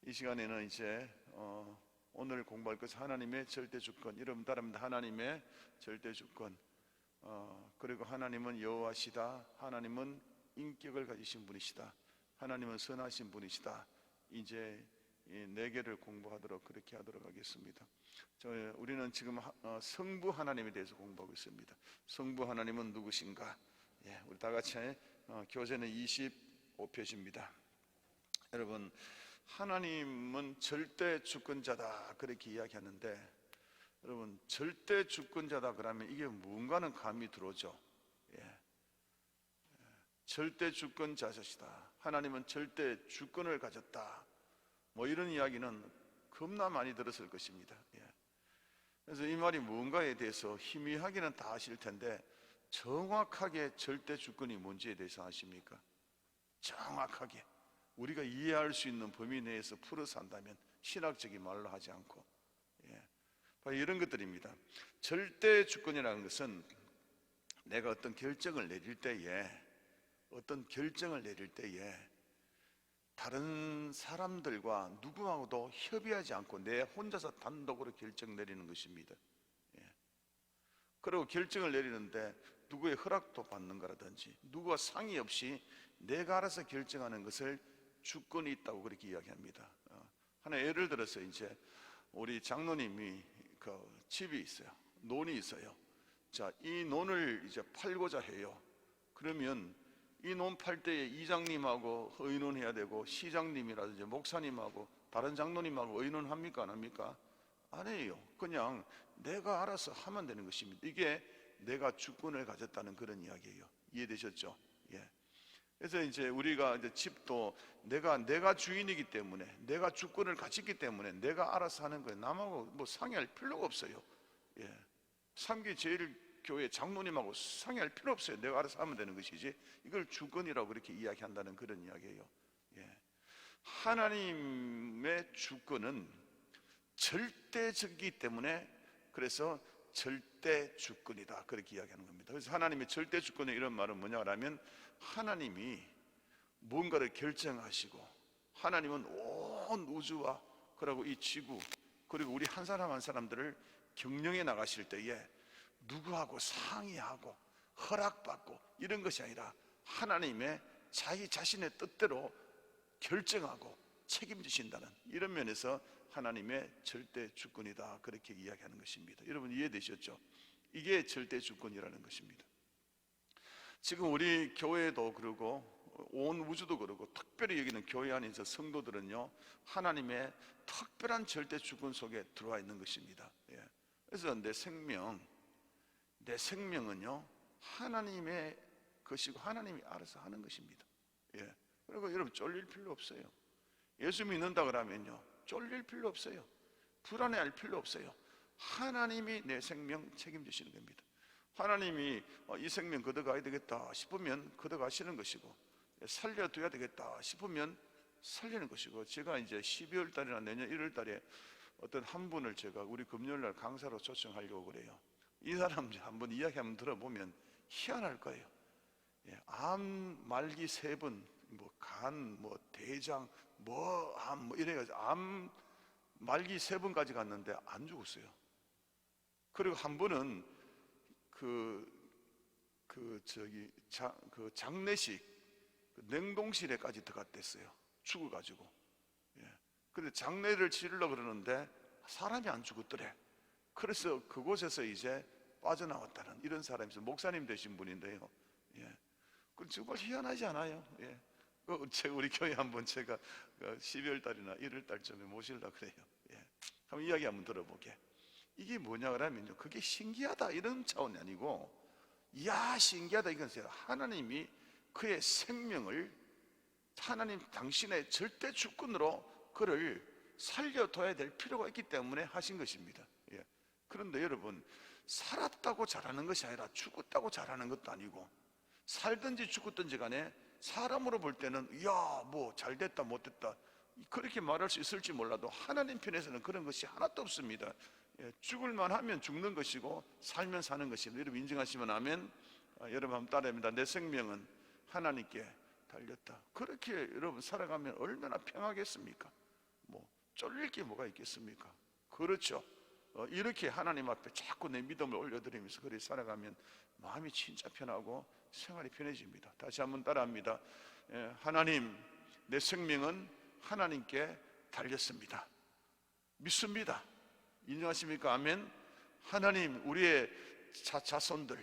이 시간에는 이제 오늘 공부할 것은 하나님의 절대 주권. 여러분 따라합니다. 하나님의 절대 주권. 그리고 하나님은 여호와시다. 하나님은 인격을 가지신 분이시다. 하나님은 선하신 분이시다. 이제 이 네 개를 공부하도록 그렇게 하도록 하겠습니다. 우리는 지금 성부 하나님에 대해서 공부하고 있습니다. 성부 하나님은 누구신가? 우리 다 같이 교재는 25페이지입니다. 여러분, 하나님은 절대 주권자다 그렇게 이야기하는데, 여러분 절대 주권자다 그러면 이게 뭔가는 감이 들어오죠. 절대 주권자시다. 하나님은 절대 주권을 가졌다. 뭐 이런 이야기는 겁나 많이 들었을 것입니다. 그래서 이 말이 뭔가에 대해서 희미하게는 다 아실 텐데, 정확하게 절대 주권이 뭔지에 대해서 아십니까? 정확하게 우리가 이해할 수 있는 범위 내에서 풀어서 한다면, 신학적인 말로 하지 않고, 이런 것들입니다. 절대 주권이라는 것은 내가 어떤 결정을 내릴 때에 다른 사람들과 누구하고도 협의하지 않고 내 혼자서 단독으로 결정 내리는 것입니다. 그리고 결정을 내리는데 누구의 허락도 받는 거라든지 누구와 상의 없이 내가 알아서 결정하는 것을 주권이 있다고 그렇게 이야기합니다. 하나 예를 들어서 이제 우리 장로님이 그 집이 있어요. 논이 있어요. 자, 이 논을 이제 팔고자 해요. 그러면 이 논 팔 때에 이장님하고 의논해야 되고, 시장님이라든지 목사님하고 다른 장로님하고 의논합니까? 안 합니까? 안 해요. 그냥 내가 알아서 하면 되는 것입니다. 이게 내가 주권을 가졌다는 그런 이야기예요. 이해되셨죠? 그래서 이제 우리가 이제 집도 내가 주인이기 때문에, 내가 주권을 가졌기 때문에 내가 알아서 하는 거예요. 남하고 뭐 상의할 필요가 없어요. 삼기제일교회 장로님하고 상의할 필요 없어요. 내가 알아서 하면 되는 것이지, 이걸 주권이라고 그렇게 이야기한다는 그런 이야기예요. 하나님의 주권은 절대적이기 때문에, 그래서 절대 주권이다 그렇게 이야기하는 겁니다. 그래서 하나님의 절대 주권의 이런 말은 뭐냐 하면, 하나님이 뭔가를 결정하시고, 하나님은 온 우주와 그리고 이 지구 그리고 우리 한 사람 한 사람들을 경영해 나가실 때에 누구하고 상의하고 허락받고 이런 것이 아니라 하나님의 자기 자신의 뜻대로 결정하고 책임지신다는 이런 면에서 하나님의 절대 주권이다 그렇게 이야기하는 것입니다. 여러분 이해되셨죠? 이게 절대 주권이라는 것입니다. 지금 우리 교회도 그러고 온 우주도 그러고, 특별히 여기는 교회 안에 있는 성도들은요, 하나님의 특별한 절대 주권 속에 들어와 있는 것입니다. 그래서 내 생명은요 하나님의 것이고 하나님이 알아서 하는 것입니다. 그리고 여러분 쫄릴 필요 없어요. 예수 믿는다 그러면요 쫄릴 필요 없어요. 불안해할 필요 없어요. 하나님이 내 생명 책임지시는 겁니다. 하나님이 이 생명 걷어가야 되겠다 싶으면 걷어가시는 것이고, 살려둬야 되겠다 싶으면 살리는 것이고, 제가 이제 12월 달이나 내년 1월 달에 어떤 한 분을 제가 우리 금요일날 강사로 초청하려고 그래요. 이 사람 한번 이야기 한번 들어보면 희한할 거예요. 암 말기 3번, 뭐 간, 뭐 대장, 뭐 암, 뭐 이래가지고 암 말기 3번까지 갔는데 안 죽었어요. 그리고 한 분은 장례식 냉동실에까지 들어갔댔어요. 죽어가지고. 근데 장례를 치르려고 그러는데 사람이 안 죽었더래. 그래서 그곳에서 이제 빠져나왔다는 이런 사람이 있어요. 목사님 되신 분인데요. 정말 희한하지 않아요? 우리 교회 한번 제가 12월 달이나 1월 달쯤에 모시려고 그래요. 한번 이야기 한번 들어보게. 이게 뭐냐 그러면요, 그게 신기하다 이런 차원이 아니고, 이야 신기하다 이건 하나님이 그의 생명을, 하나님 당신의 절대 주권으로 그를 살려둬야 될 필요가 있기 때문에 하신 것입니다. 그런데 여러분, 살았다고 잘하는 것이 아니라 죽었다고 잘하는 것도 아니고, 살든지 죽었든지 간에 사람으로 볼 때는 이야 뭐 잘됐다 못됐다 그렇게 말할 수 있을지 몰라도, 하나님 편에서는 그런 것이 하나도 없습니다. 죽을만 하면 죽는 것이고 살면 사는 것입니다. 여러분 인정하시면 아멘. 여러분 한번 따라합니다. 내 생명은 하나님께 달렸다. 그렇게 여러분 살아가면 얼마나 평하겠습니까? 뭐 쫄릴 게 뭐가 있겠습니까? 그렇죠. 이렇게 하나님 앞에 자꾸 내 믿음을 올려드리면서 그렇게 살아가면 마음이 진짜 편하고 생활이 편해집니다. 다시 한번 따라합니다. 하나님, 내 생명은 하나님께 달렸습니다. 믿습니다. 인정하십니까? 아멘. 하나님, 우리의 자손들,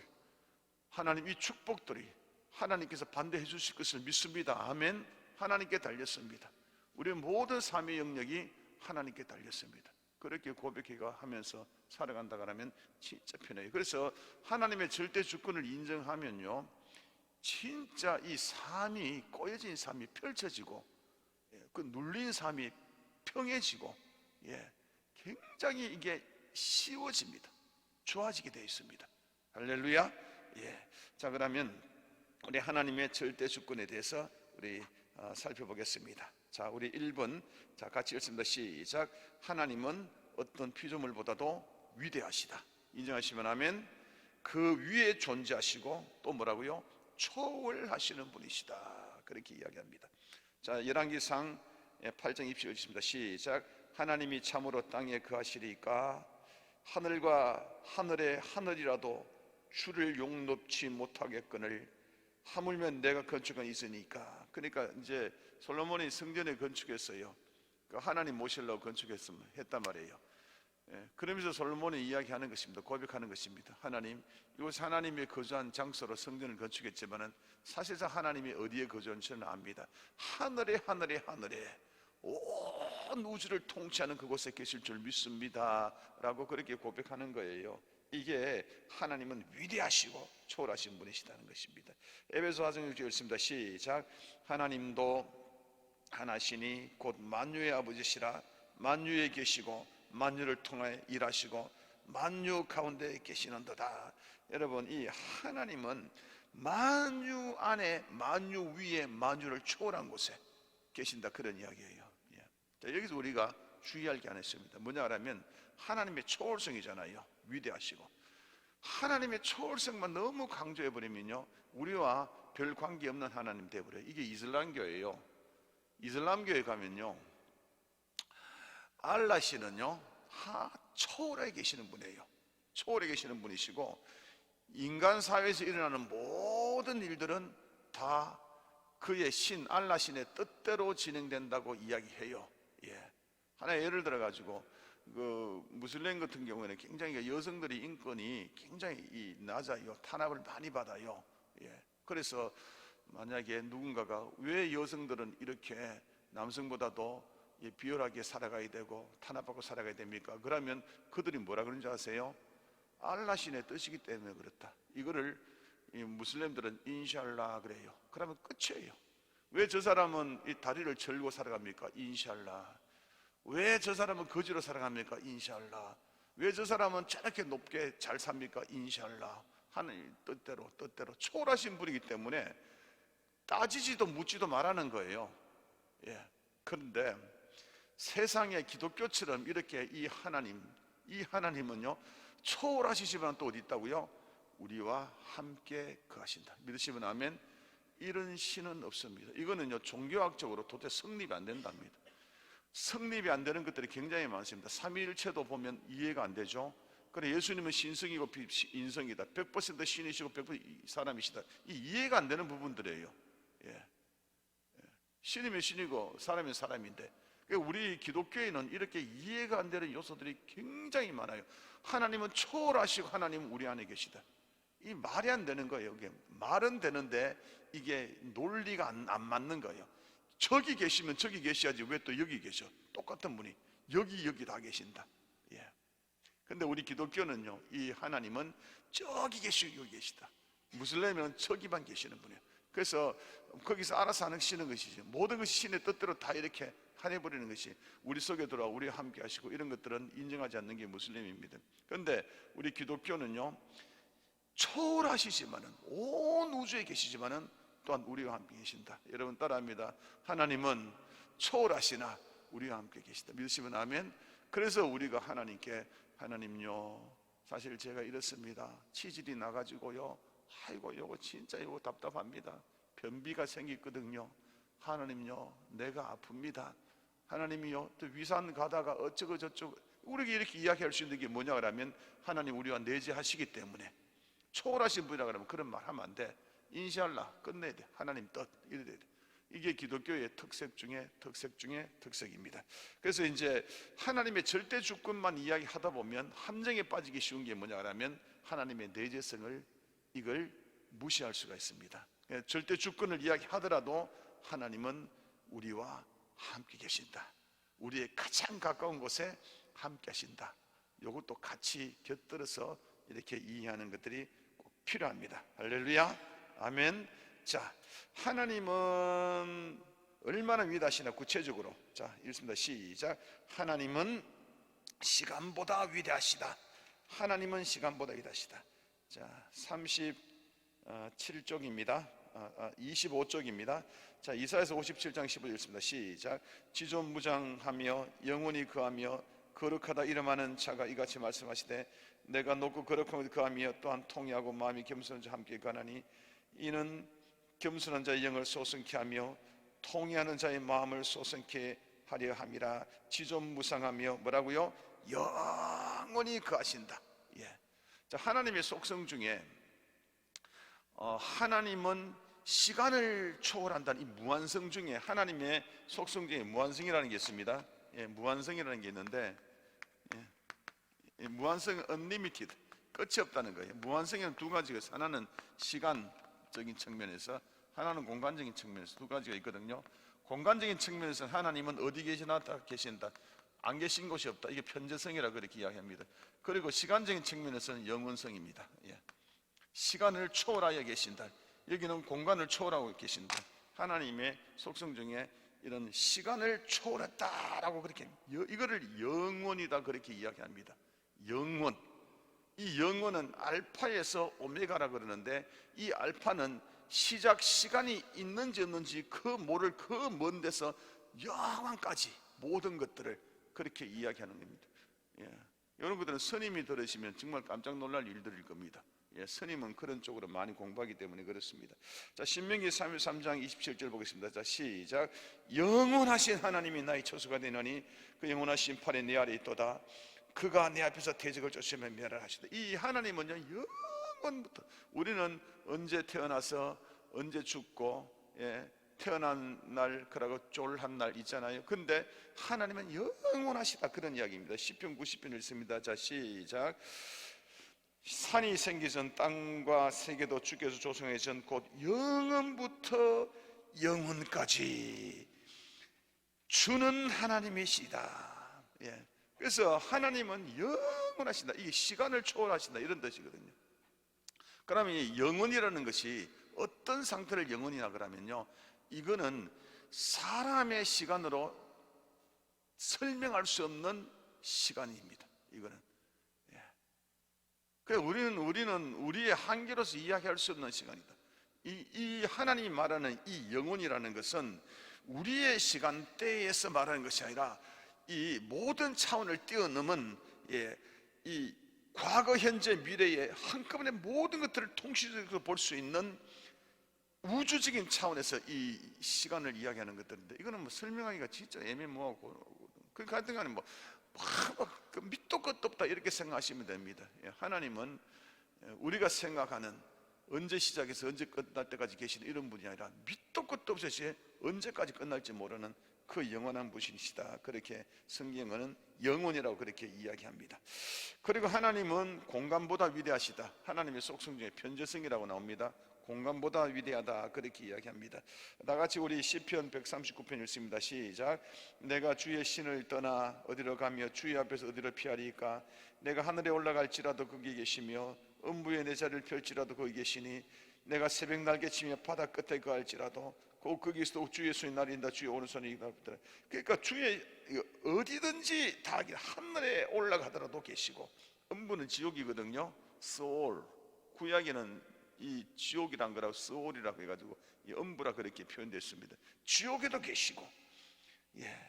하나님 이 축복들이 하나님께서 반대해 주실 것을 믿습니다. 아멘. 하나님께 달렸습니다. 우리의 모든 삶의 영역이 하나님께 달렸습니다. 그렇게 고백하면서 살아간다 그러면 진짜 편해요. 그래서 하나님의 절대 주권을 인정하면요, 진짜 이 삶이, 꼬여진 삶이 펼쳐지고, 그 눌린 삶이 평해지고, 굉장히 이게 쉬워집니다. 좋아지게 되어 있습니다. 할렐루야. 자, 그러면 우리 하나님의 절대 주권에 대해서 우리 살펴보겠습니다. 자, 우리 1번, 자, 같이 읽습니다. 시작. 하나님은 어떤 피조물보다도 위대하시다. 인정하시면 아멘. 그 위에 존재하시고 또 뭐라고요? 초월하시는 분이시다. 그렇게 이야기합니다. 자, 열왕기상 8장 20절 읽습니다. 시작. 하나님이 참으로 땅에 거하시리까 하늘과 하늘의 하늘이라도 주를 용납치 못하겠거늘 하물며 내가 건축한 있으니까. 그러니까 이제 솔로몬이 성전에 건축했어요. 하나님 모시려고 건축했단 말이에요. 그러면서 솔로몬이 이야기하는 것입니다. 고백하는 것입니다. 하나님, 이곳 하나님이 거주한 장소로 성전을 건축했지만은 사실상 하나님이 어디에 거주한지는 압니다. 하늘에 온 우주를 통치하는 그곳에 계실 줄 믿습니다 라고 그렇게 고백하는 거예요. 이게 하나님은 위대하시고 초월하신 분이시다는 것입니다. 에베소 4장 6절 읽습니다. 시작. 하나님도 하나시니 곧 만유의 아버지시라. 만유에 계시고 만유를 통해 일하시고 만유 가운데 계시는도다. 여러분, 이 하나님은 만유 안에, 만유 위에, 만유를 초월한 곳에 계신다, 그런 이야기예요. 자, 여기서 우리가 주의할 게 하나 있습니다. 뭐냐 하면 하나님의 초월성이잖아요. 위대하시고 하나님의 초월성만 너무 강조해버리면요, 우리와 별 관계없는 하나님 되어버려요. 이게 이슬람교예요. 이슬람교에 가면요, 알라시는요 초월해 계시는 분이에요. 초월해 계시는 분이시고 인간 사회에서 일어나는 모든 일들은 다 그의 신, 알라신의 뜻대로 진행된다고 이야기해요. 하나 예를 들어 가지고 그 무슬림 같은 경우에는 굉장히 여성들이 인권이 굉장히 낮아요. 탄압을 많이 받아요. 그래서 만약에 누군가가 왜 여성들은 이렇게 남성보다도 비열하게 살아가야 되고 탄압받고 살아가야 됩니까? 그러면 그들이 뭐라 그런지 아세요? 알라신의 뜻이기 때문에 그렇다. 이거를 무슬림들은 인샬라 그래요. 그러면 끝이에요. 왜 저 사람은 이 다리를 절고 살아갑니까? 인샬라. 왜 저 사람은 거지로 살아갑니까? 인샬라. 왜 저 사람은 저렇게 높게 잘 삽니까? 인샬라. 하나님 뜻대로 초월하신 분이기 때문에 따지지도 묻지도 말하는 거예요. 그런데 세상의 기독교처럼 이렇게 이 하나님은요 초월하시지만 또 어디 있다고요? 우리와 함께 거하신다. 믿으시면 아멘. 이런 신은 없습니다. 이거는요 종교학적으로 도대체 성립이 안 된답니다. 성립이 안 되는 것들이 굉장히 많습니다. 삼위일체도 보면 이해가 안 되죠. 그래, 예수님은 신성이고 인성이다. 100% 신이시고 100% 사람이시다. 이해가 안 되는 부분들이에요. 신이면 신이고 사람이면 사람인데, 우리 기독교에는 이렇게 이해가 안 되는 요소들이 굉장히 많아요. 하나님은 초월하시고 하나님은 우리 안에 계시다. 이 말이 안 되는 거예요. 이게 말은 되는데 이게 논리가 안 맞는 거예요. 저기 계시면 저기 계셔야지 왜 또 여기 계셔? 똑같은 분이 여기 다 계신다. 근데 우리 기독교는요, 이 하나님은 저기 계시고 여기 계시다. 무슬림은 저기만 계시는 분이에요. 그래서 거기서 알아서 하시는 것이지, 모든 것이 신의 뜻대로 다 이렇게 해버리는 것이 우리 속에 들어와 우리와 함께 하시고 이런 것들은 인정하지 않는 게 무슬림입니다. 그런데 우리 기독교는요 초월하시지만은, 온 우주에 계시지만은 또한 우리와 함께 계신다. 여러분 따라합니다. 하나님은 초월하시나 우리와 함께 계시다. 믿으시면 아멘. 그래서 우리가 하나님께, 하나님요 사실 제가 이렇습니다. 치질이 나가지고요, 아이고 이거 진짜 이거 답답합니다. 변비가 생기거든요. 하나님요 내가 아픕니다. 하나님이요, 또 위산 가다가 어쩌고 저쩌고, 우리에게 이렇게 이야기할 수 있는 게 뭐냐 그러면 하나님 우리와 내재하시기 때문에, 초월하신 분이라 그러면 그런 말 하면 안 돼. 인샬라, 끝내야 돼. 하나님 뜻, 이래야 돼. 이게 기독교의 특색 중에 특색입니다. 그래서 이제 하나님의 절대 주권만 이야기하다 보면 함정에 빠지기 쉬운 게 뭐냐 하면 하나님의 내재성을, 이걸 무시할 수가 있습니다. 절대 주권을 이야기하더라도 하나님은 우리와 함께 계신다, 우리의 가장 가까운 곳에 함께 하신다, 이것도 같이 곁들여서 이렇게 이해하는 것들이 꼭 필요합니다. 할렐루야, 아멘. 자, 하나님은 얼마나 위대하시나 구체적으로, 자 읽습니다. 시작. 하나님은 시간보다 위대하시다. 하나님은 시간보다 위대하시다. 자, 37쪽입니다. 25쪽입니다. 자, 이사야서 57장 15절 읽습니다. 시작. 지존무장하며 영원히 거하며 거룩하다 이름하는 자가 이같이 말씀하시되, 내가 높고 거룩하고 거하며 또한 통회하고 마음이 겸손한 자 함께 거하나니, 이는 겸손한 자의 영을 소성케 하며 통회하는 자의 마음을 소성케 하려 함이라. 지존무상하며 뭐라고요? 영원히 거하신다. 예. 자, 하나님의 속성 중에 하나님은 시간을 초월한다는 이 무한성 중에, 하나님의 속성 중에 무한성이라는 게 있습니다. 예, 무한성이라는 게 있는데, 예, 무한성은 unlimited, 끝이 없다는 거예요. 무한성에는 두 가지가 있어요. 하나는 시간적인 측면에서, 하나는 공간적인 측면에서, 두 가지가 있거든요. 공간적인 측면에서는 하나님은 어디 계시나 다 계신다, 안 계신 곳이 없다, 이게 편재성이라 그렇게 이야기합니다. 그리고 시간적인 측면에서는 영원성입니다. 예. 시간을 초월하여 계신다, 여기는 공간을 초월하고 계신다. 하나님의 속성 중에 이런 시간을 초월했다라고 그렇게, 이거를 영원이다 그렇게 이야기합니다. 영원, 이 영원은 알파에서 오메가라 그러는데, 이 알파는 시작 시간이 있는지 없는지 그 모를 그 먼 데서 영원까지 모든 것들을 그렇게 이야기하는 겁니다. 예. 이런 것들은 스님이 들으시면 정말 깜짝 놀랄 일들일 겁니다. 예, 스님은 그런 쪽으로 많이 공부하기 때문에 그렇습니다. 자, 신명기 33장 27절 보겠습니다. 자, 시작. 영원하신 하나님이 나의 처소가 되노니 그 영원하신 팔에 내 아래 있도다. 그가 내 앞에서 대적을 쫓으며 멸하시다. 이 하나님은요, 영원부터, 우리는 언제 태어나서 언제 죽고, 예, 태어난 날, 그러고 쫄한 날 있잖아요. 근데 하나님은 영원하시다, 그런 이야기입니다. 시편 90편 읽습니다. 자, 시작. 산이 생기 전 땅과 세계도 주께서 조성하기 전 곧 영원부터 영원까지 주는 하나님이시다. 예. 그래서 하나님은 영원하신다, 이게 시간을 초월하신다, 이런 뜻이거든요. 그러면 이 영원이라는 것이 어떤 상태를 영원이라 그러면요, 이거는 사람의 시간으로 설명할 수 없는 시간입니다. 이거는, 예. 그래서 우리는 우리의 한계로서 이야기할 수 없는 시간이다. 이 하나님이 말하는 이 영혼이라는 것은 우리의 시간대에서 말하는 것이 아니라 이 모든 차원을 뛰어넘은, 예, 이 과거, 현재, 미래의 한꺼번에 모든 것들을 통시적으로 볼 수 있는 우주적인 차원에서 이 시간을 이야기하는 것들인데, 이거는 뭐 설명하기가 진짜 애매모호하고, 그 같은 간에 밑도 끝도 없다 이렇게 생각하시면 됩니다. 예, 하나님은 우리가 생각하는 언제 시작해서 언제 끝날 때까지 계시는 이런 분이 아니라 밑도 끝도 없이 언제까지 끝날지 모르는 그 영원한 분이시다, 그렇게 성경은 영원이라고 그렇게 이야기합니다. 그리고 하나님은 공간보다 위대하시다. 하나님의 속성 중에 편재성이라고 나옵니다. 공간보다 위대하다, 그렇게 이야기합니다. 나같이 우리 시편 139편 읽습니다. 시작. 내가 주의 신을 떠나 어디로 가며 주의 앞에서 어디로 피하리까? 내가 하늘에 올라갈지라도 거기 계시며 음부에 내 자리를 펼지라도 거기 계시니, 내가 새벽 날개치며 바다 끝에 거할지라도 거기서도 주의 손이 날린다, 주의 오른손이 있다. 그러니까 주의 어디든지 다 하늘에 올라가더라도 계시고, 음부는 지옥이거든요. 소울, 구약에는 이 지옥이란 거라고 소울이라고 해가지고 이 음부라 그렇게 표현됐습니다. 지옥에도 계시고, 예,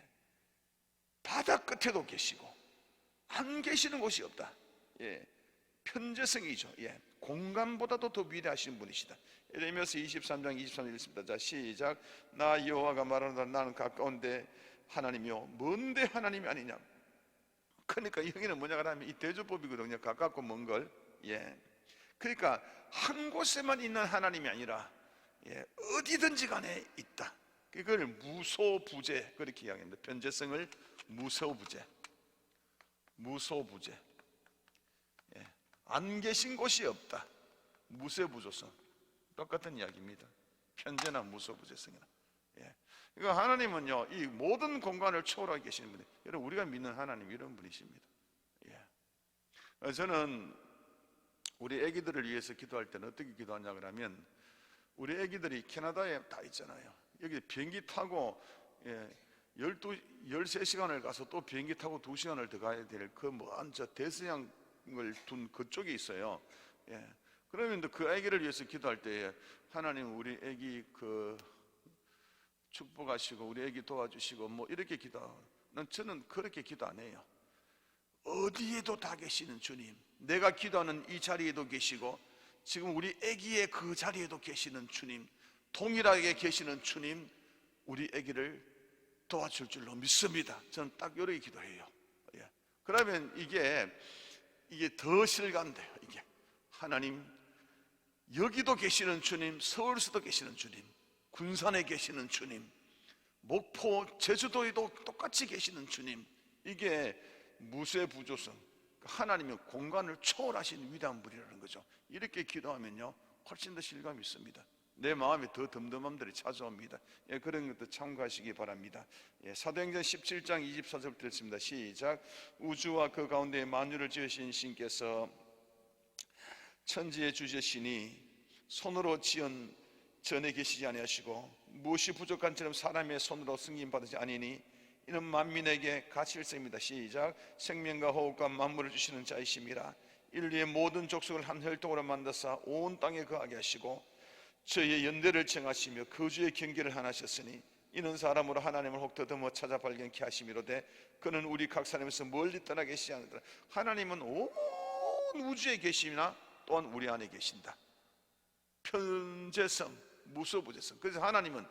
바다 끝에도 계시고, 안 계시는 곳이 없다. 예, 편재성이죠. 예, 공간보다도 더 위대하신 분이시다. 에레미야서 23장 23절 읽습니다. 자, 시작. 나 여호와가 말하노라. 나는 가까운데 하나님이요 먼데 하나님이 아니냐. 그러니까 여기는 뭐냐 하면 이 대조법이거든요. 가깝고 먼 걸. 예. 그러니까 한 곳에만 있는 하나님이 아니라 어디든지 간에 있다. 그걸 무소부재 그렇게 이야기합니다. 변재성을 무소부재. 무소부재. 안 계신 곳이 없다. 무소부조성 똑같은 이야기입니다. 편재나 무소부재성이나. 그러니까 하나님은요 이 모든 공간을 초월하게 계시는 분이, 여러분 우리가 믿는 하나님 이런 분이십니다. 저는 우리 애기들을 위해서 기도할 때는 어떻게 기도하냐 그러면, 우리 애기들이 캐나다에 다 있잖아요. 여기 비행기 타고 13시간을 가서 또 비행기 타고 2시간을 더 가야 될 그 먼 저 대서양을 둔 그쪽에 있어요. 그러면 그 아기를 위해서 기도할 때에 하나님 우리 아기 그 축복하시고 우리 아기 도와주시고 뭐 이렇게 기도하고, 저는 그렇게 기도 안 해요. 어디에도 다 계시는 주님, 내가 기도하는 이 자리에도 계시고 지금 우리 아기의 그 자리에도 계시는 주님, 동일하게 계시는 주님, 우리 아기를 도와줄 줄로 믿습니다. 저는 딱 이렇게 기도해요. 그러면 이게 더 실감돼요. 이게 하나님 여기도 계시는 주님, 서울에도 계시는 주님, 군산에 계시는 주님, 목포 제주도에도 똑같이 계시는 주님, 이게 무쇠부조성, 하나님의 공간을 초월하신 위대한 분이라는 거죠. 이렇게 기도하면요 훨씬 더 실감이 있습니다. 내 마음에 더 덤덤함들이 찾아옵니다. 그런 것도 참고하시기 바랍니다. 사도행전 17장 24절부터 읽습니다. 시작. 우주와 그 가운데 만유를 지으신 신께서 천지의 주제시니 손으로 지은 전에 계시지 아니하시고 무엇이 부족한처럼 사람의 손으로 승인받으지 아니니 이는 만민에게 같이 일생입니다. 시작. 생명과 호흡과 만물을 주시는 자이심이라. 인류의 모든 족속을 한 혈통으로 만드사 온 땅에 거하게 하시고 저희의 연대를 청하시며 거주의 경계를 하나셨으니 이는 사람으로 하나님을 혹 더듬어 찾아 발견케 하심이로되 그는 우리 각 사람에서 멀리 떠나 계시지 않으더라. 하나님은 온 우주에 계시나 또한 우리 안에 계신다. 편재성, 무소부재성. 그래서 하나님은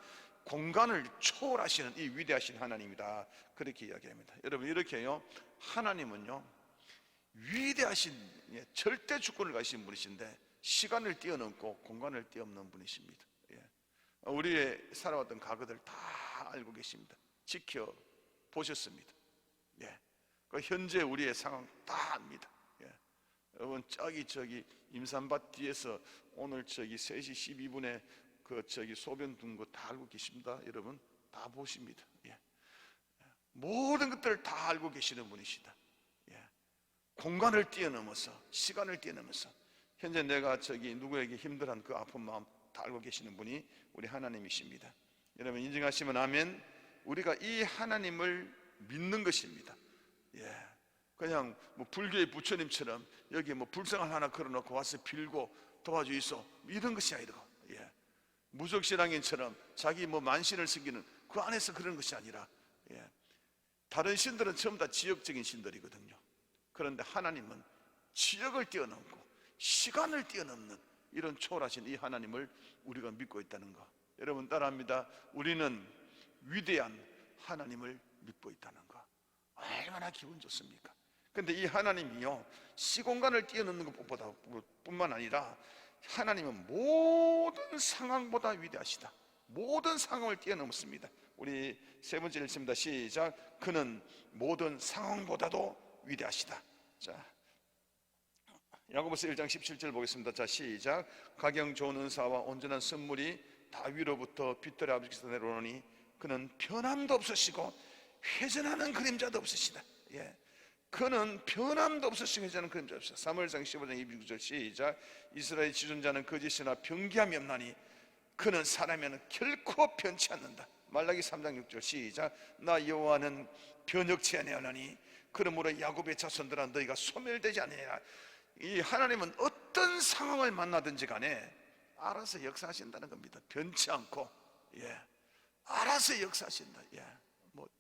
공간을 초월하시는 이 위대하신 하나님이다, 그렇게 이야기합니다. 여러분 이렇게요, 하나님은요 위대하신 절대 주권을 가지신 분이신데 시간을 뛰어넘고 공간을 뛰어넘는 분이십니다. 우리의 살아왔던 과거들 다 알고 계십니다. 지켜보셨습니다. 현재 우리의 상황 다 압니다. 여러분 저기 임산밭 뒤에서 오늘 3시 12분에 소변 둔 거 다 알고 계십니다. 여러분 다 보십니다. 모든 것들을 다 알고 계시는 분이시다. 공간을 뛰어넘어서 시간을 뛰어넘어서 현재 내가 누구에게 힘들한 그 아픈 마음 다 알고 계시는 분이 우리 하나님이십니다. 여러분 인정하시면 아멘. 우리가 이 하나님을 믿는 것입니다. 그냥 불교의 부처님처럼 여기 불상을 하나 걸어놓고 와서 빌고 도와주이소 이런 것이 아니라, 무속신앙인처럼 자기 만신을 섬기는 그 안에서 그런 것이 아니라, 다른 신들은 전부 다 지역적인 신들이거든요. 그런데 하나님은 지역을 뛰어넘고 시간을 뛰어넘는 이런 초월하신 이 하나님을 우리가 믿고 있다는 것, 여러분 따라합니다. 우리는 위대한 하나님을 믿고 있다는 것, 얼마나 기분 좋습니까? 근데 이 하나님이요 시공간을 뛰어넘는 것보다 뿐만 아니라 하나님은 모든 상황보다 위대하시다. 모든 상황을 뛰어넘습니다. 우리 세 번째 읽습니다. 시작. 그는 모든 상황보다도 위대하시다. 자, 야고보서 1장 17절 보겠습니다. 자, 시작. 가경 좋은 은사와 온전한 선물이 다 위로부터 빛들의 아버지께서 내려오니 그는 변함도 없으시고 회전하는 그림자도 없으시다. 그는 변함도 없으시고 회전하는 그림자도 없으시다. 사무엘상 15장 29절 시작. 이스라엘 지존자는 거짓이나 변기함이 없나니 그는 사람에는 결코 변치 않는다. 말라기 3장 6절 시작. 나 여호와는 변혁치 아니하나니 그러므로 야곱의 자손들아 너희가 소멸되지 않으리라. 이 하나님은 어떤 상황을 만나든지 간에 알아서 역사하신다는 겁니다. 변치 않고, 알아서 역사하신다.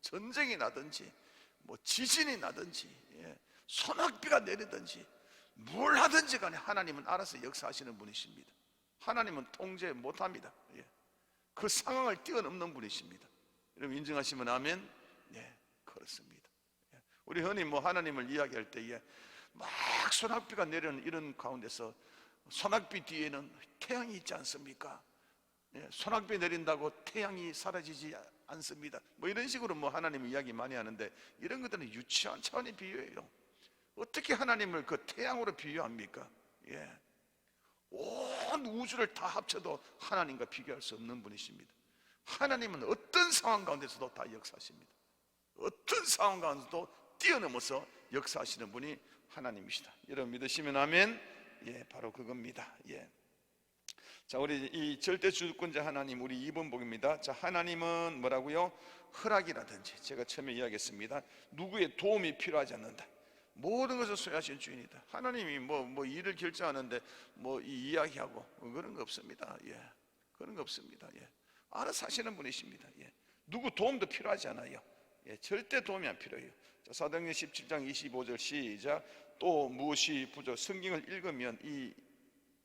전쟁이 나든지 지진이 나든지 소낙비가 내리든지 뭘 하든지 간에 하나님은 알아서 역사하시는 분이십니다. 하나님은 통제 못합니다. 그 상황을 뛰어넘는 분이십니다. 여러분 인정하시면 아멘. 그렇습니다. 우리 흔히 뭐 하나님을 이야기할 때에 막 소낙비가 내리는 이런 가운데서 소낙비 뒤에는 태양이 있지 않습니까? 소낙비 내린다고 태양이 사라지지 않습니다. 뭐 이런 식으로 뭐 하나님 이야기 많이 하는데 이런 것들은 유치한 차원의 비유예요. 어떻게 하나님을 그 태양으로 비유합니까? 온 우주를 다 합쳐도 하나님과 비교할 수 없는 분이십니다. 하나님은 어떤 상황 가운데서도 다 역사하십니다. 어떤 상황 가운데서도 뛰어넘어서 역사하시는 분이 하나님이시다. 여러분 믿으시면 아멘. 바로 그겁니다. 자, 우리 이 절대 주권자 하나님, 우리 2번 복입니다. 자, 하나님은 뭐라고요? 허락이라든지, 제가 처음에 이야기했습니다. 누구의 도움이 필요하지 않는다. 모든 것을 소유하신 주인이다. 하나님이 뭐 일을 결정하는데 뭐 이야기하고 그런 거 없습니다. 그런 거 없습니다. 알아서 하시는 분이십니다. 누구 도움도 필요하지 않아요. 절대 도움이 안 필요해요. 자, 사도행전 17장 25절 시작. 또 무엇이 부족? 성경을 읽으면 이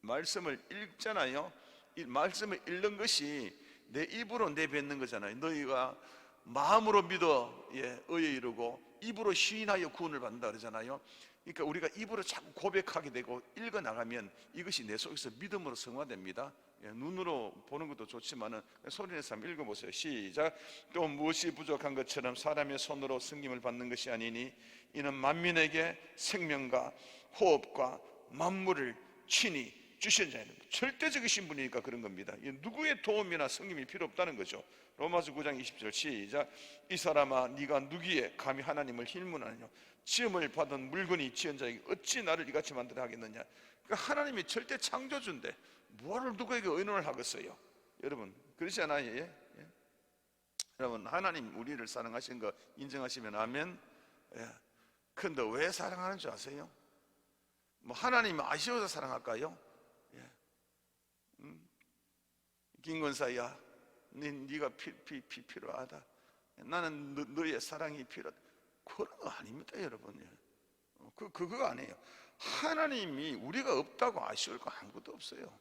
말씀을 읽잖아요. 이 말씀을 읽는 것이 내 입으로 내뱉는 거잖아요. 너희가 마음으로 믿어 의에 이르고 입으로 시인하여 구원을 받는다 그러잖아요. 그러니까 우리가 입으로 자꾸 고백하게 되고 읽어 나가면 이것이 내 속에서 믿음으로 성화됩니다. 눈으로 보는 것도 좋지만은 소리내서 한번 읽어보세요. 시작. 또 무엇이 부족한 것처럼 사람의 손으로 섬김을 받는 것이 아니니 이는 만민에게 생명과 호흡과 만물을 친히 주신 자는 절대적이신 분이니까 그런 겁니다. 누구의 도움이나 섬김이 필요 없다는 거죠. 로마서 9장 20절 시작. 이 사람아 네가 누구에 감히 하나님을 힐문하느냐? 지음을 받은 물건이 지은 자에게 어찌 나를 이같이 만들어 하겠느냐? 그러니까 하나님이 절대 창조주인데 뭐를 누구에게 의논을 하겠어요? 여러분 그렇지 않아요? 여러분 하나님 우리를 사랑하신 거 인정하시면 아멘. 그런데 왜 사랑하는 줄 아세요? 뭐 하나님이 아쉬워서 사랑할까요? 김건사야, 네가 필요하다. 나는 너의 사랑이 필요하다. 그런 거 아닙니다, 여러분. 그거 아니에요. 하나님이 우리가 없다고 아쉬울 거 아무것도 없어요.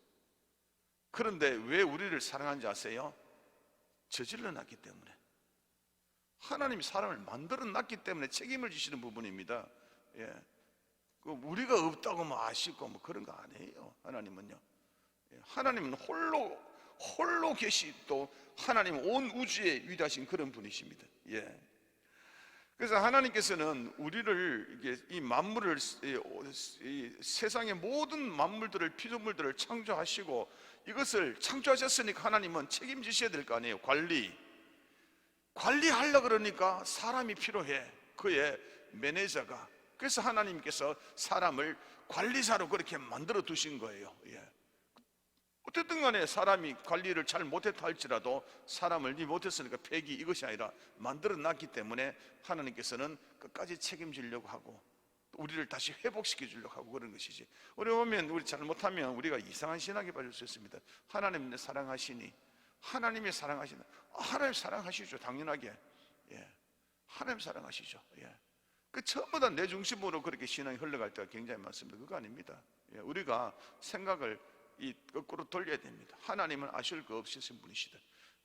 그런데 왜 우리를 사랑하는지 아세요? 저질러 놨기 때문에. 하나님이 사람을 만들어 놨기 때문에 책임을 지시는 부분입니다. 우리가 없다고 뭐 아쉽고 뭐 그런 거 아니에요. 하나님은요. 하나님은 홀로 계시 또 하나님은 온 우주에 위대하신 그런 분이십니다. 그래서 하나님께서는 우리를 이 만물을 이 세상의 모든 만물들을 피조물들을 창조하시고 이것을 창조하셨으니까 하나님은 책임지셔야 될 거 아니에요. 관리하려고 그러니까 사람이 필요해. 그의 매니저가. 그래서 하나님께서 사람을 관리사로 그렇게 만들어 두신 거예요. 어쨌든 간에 사람이 관리를 잘 못했다 할지라도 사람을 못했으니까 폐기 이것이 아니라 만들어 놨기 때문에 하나님께서는 끝까지 책임지려고 하고 우리를 다시 회복시켜 주려고 하고 그런 것이지. 우리 보면 우리 잘못하면 우리가 이상한 신학에 빠질 수 있습니다. 하나님 사랑하시니 하나님이 사랑하시나? 하나님 사랑하시죠. 당연하게. 하나님 사랑하시죠. 그 전부 다 내 중심으로 그렇게 신앙이 흘러갈 때가 굉장히 많습니다. 그거 아닙니다. 우리가 생각을 거꾸로 돌려야 됩니다. 하나님은 아쉬울 거 없으신 분이시다.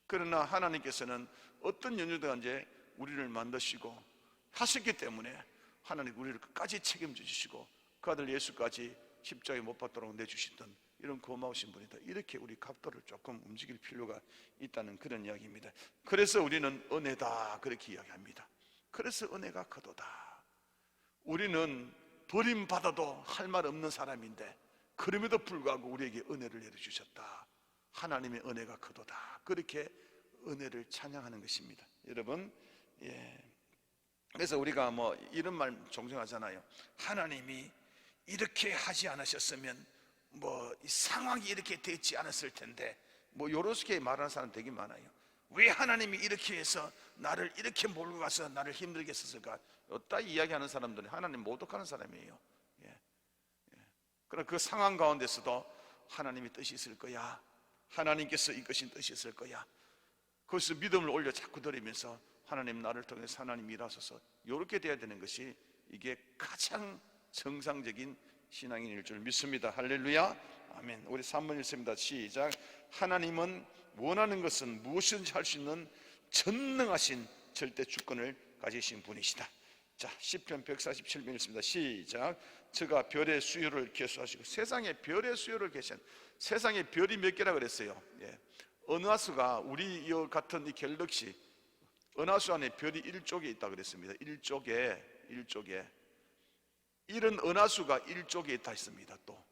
그러나 하나님께서는 어떤 연유든지 우리를 만드시고 하셨기 때문에 하나님 우리를 끝까지 책임져 주시고 그 아들 예수까지 십자가에 못 박도록 내주시던 이런 고마우신 분이다. 이렇게 우리 각도를 조금 움직일 필요가 있다는 그런 이야기입니다. 그래서 우리는 은혜다 그렇게 이야기합니다. 그래서 은혜가 크도다. 우리는 버림받아도 할 말 없는 사람인데 그럼에도 불구하고 우리에게 은혜를 내려주셨다. 하나님의 은혜가 크도다. 그렇게 은혜를 찬양하는 것입니다. 여러분, 그래서 우리가 뭐 이런 말 종종 하잖아요. 하나님이 이렇게 하지 않으셨으면 뭐 이 상황이 이렇게 되지 않았을 텐데 뭐 요렇게 말하는 사람 되게 많아요. 왜 하나님이 이렇게 해서 나를 이렇게 몰고 가서 나를 힘들게 했었을까? 딱 이야기하는 사람들은 하나님 모독하는 사람이에요. 그러나 그 상황 가운데서도 하나님의 뜻이 있을 거야. 하나님께서 이끄신 뜻이 있을 거야. 거기서 믿음을 올려 자꾸 드리면서 하나님 나를 통해서 하나님 일하소서. 이렇게 돼야 되는 것이 이게 가장 정상적인 신앙인일 줄 믿습니다. 할렐루야. 아멘. 우리 3번 읽습니다. 시작. 하나님은 원하는 것은 무엇이든지 할 수 있는 전능하신 절대 주권을 가지신 분이시다. 자, 시편 147편 읽습니다. 시작. 저가 별의 수요를 계수하시고, 세상에 별의 수요를 계신, 세상에 별이 몇 개라 그랬어요? 예. 은하수가 우리 이 같은 이 갤럭시 은하수 안에 별이 1쪽에 있다 그랬습니다. 1쪽에 이런 은하수가 1쪽에 있다 했습니다. 또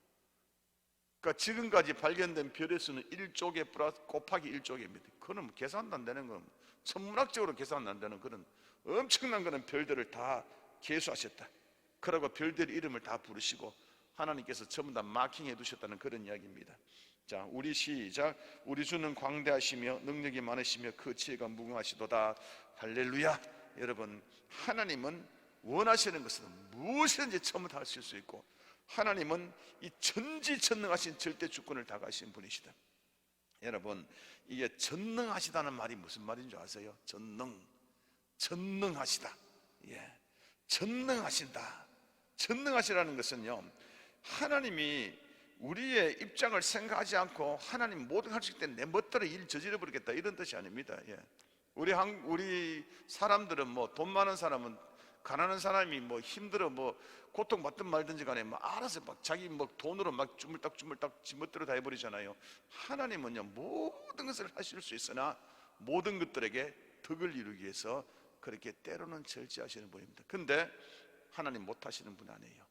그러니까 지금까지 발견된 별의 수는 1쪽에 플러스 곱하기 1쪽입니다. 그건 계산도 안 되는 건, 천문학적으로 계산 안 되는 그런 엄청난 그런 별들을 다 계수하셨다. 그러고 별들 이름을 다 부르시고 하나님께서 전부 다 마킹해 두셨다는 그런 이야기입니다. 자, 우리 시작. 우리 주는 광대하시며 능력이 많으시며 그 지혜가 무궁하시도다. 할렐루야. 여러분, 하나님은 원하시는 것은 무엇이든지 전부 다 하실 수 있고, 하나님은 이 전지전능하신 절대 주권을 다 가신 분이시다. 여러분, 이게 전능하시다는 말이 무슨 말인 줄 아세요? 전능하시다. 예, 전능하신다. 전능하시라는 것은요, 하나님이 우리의 입장을 생각하지 않고 하나님 모든 걸 할 수 있기 때문에 내 멋대로 일 저질러 버리겠다, 이런 뜻이 아닙니다. 예. 우리 사람들은 뭐 돈 많은 사람은, 가난한 사람이 뭐 힘들어 뭐 고통 받든 말든지 간에 뭐 알아서 막 자기 뭐 돈으로 막 주물딱 지 멋대로 다 해버리잖아요. 하나님은요, 모든 것을 하실 수 있으나 모든 것들에게 덕을 이루기 위해서 그렇게 때로는 절제하시는 분입니다. 근데 하나님 못 하시는 분 아니에요.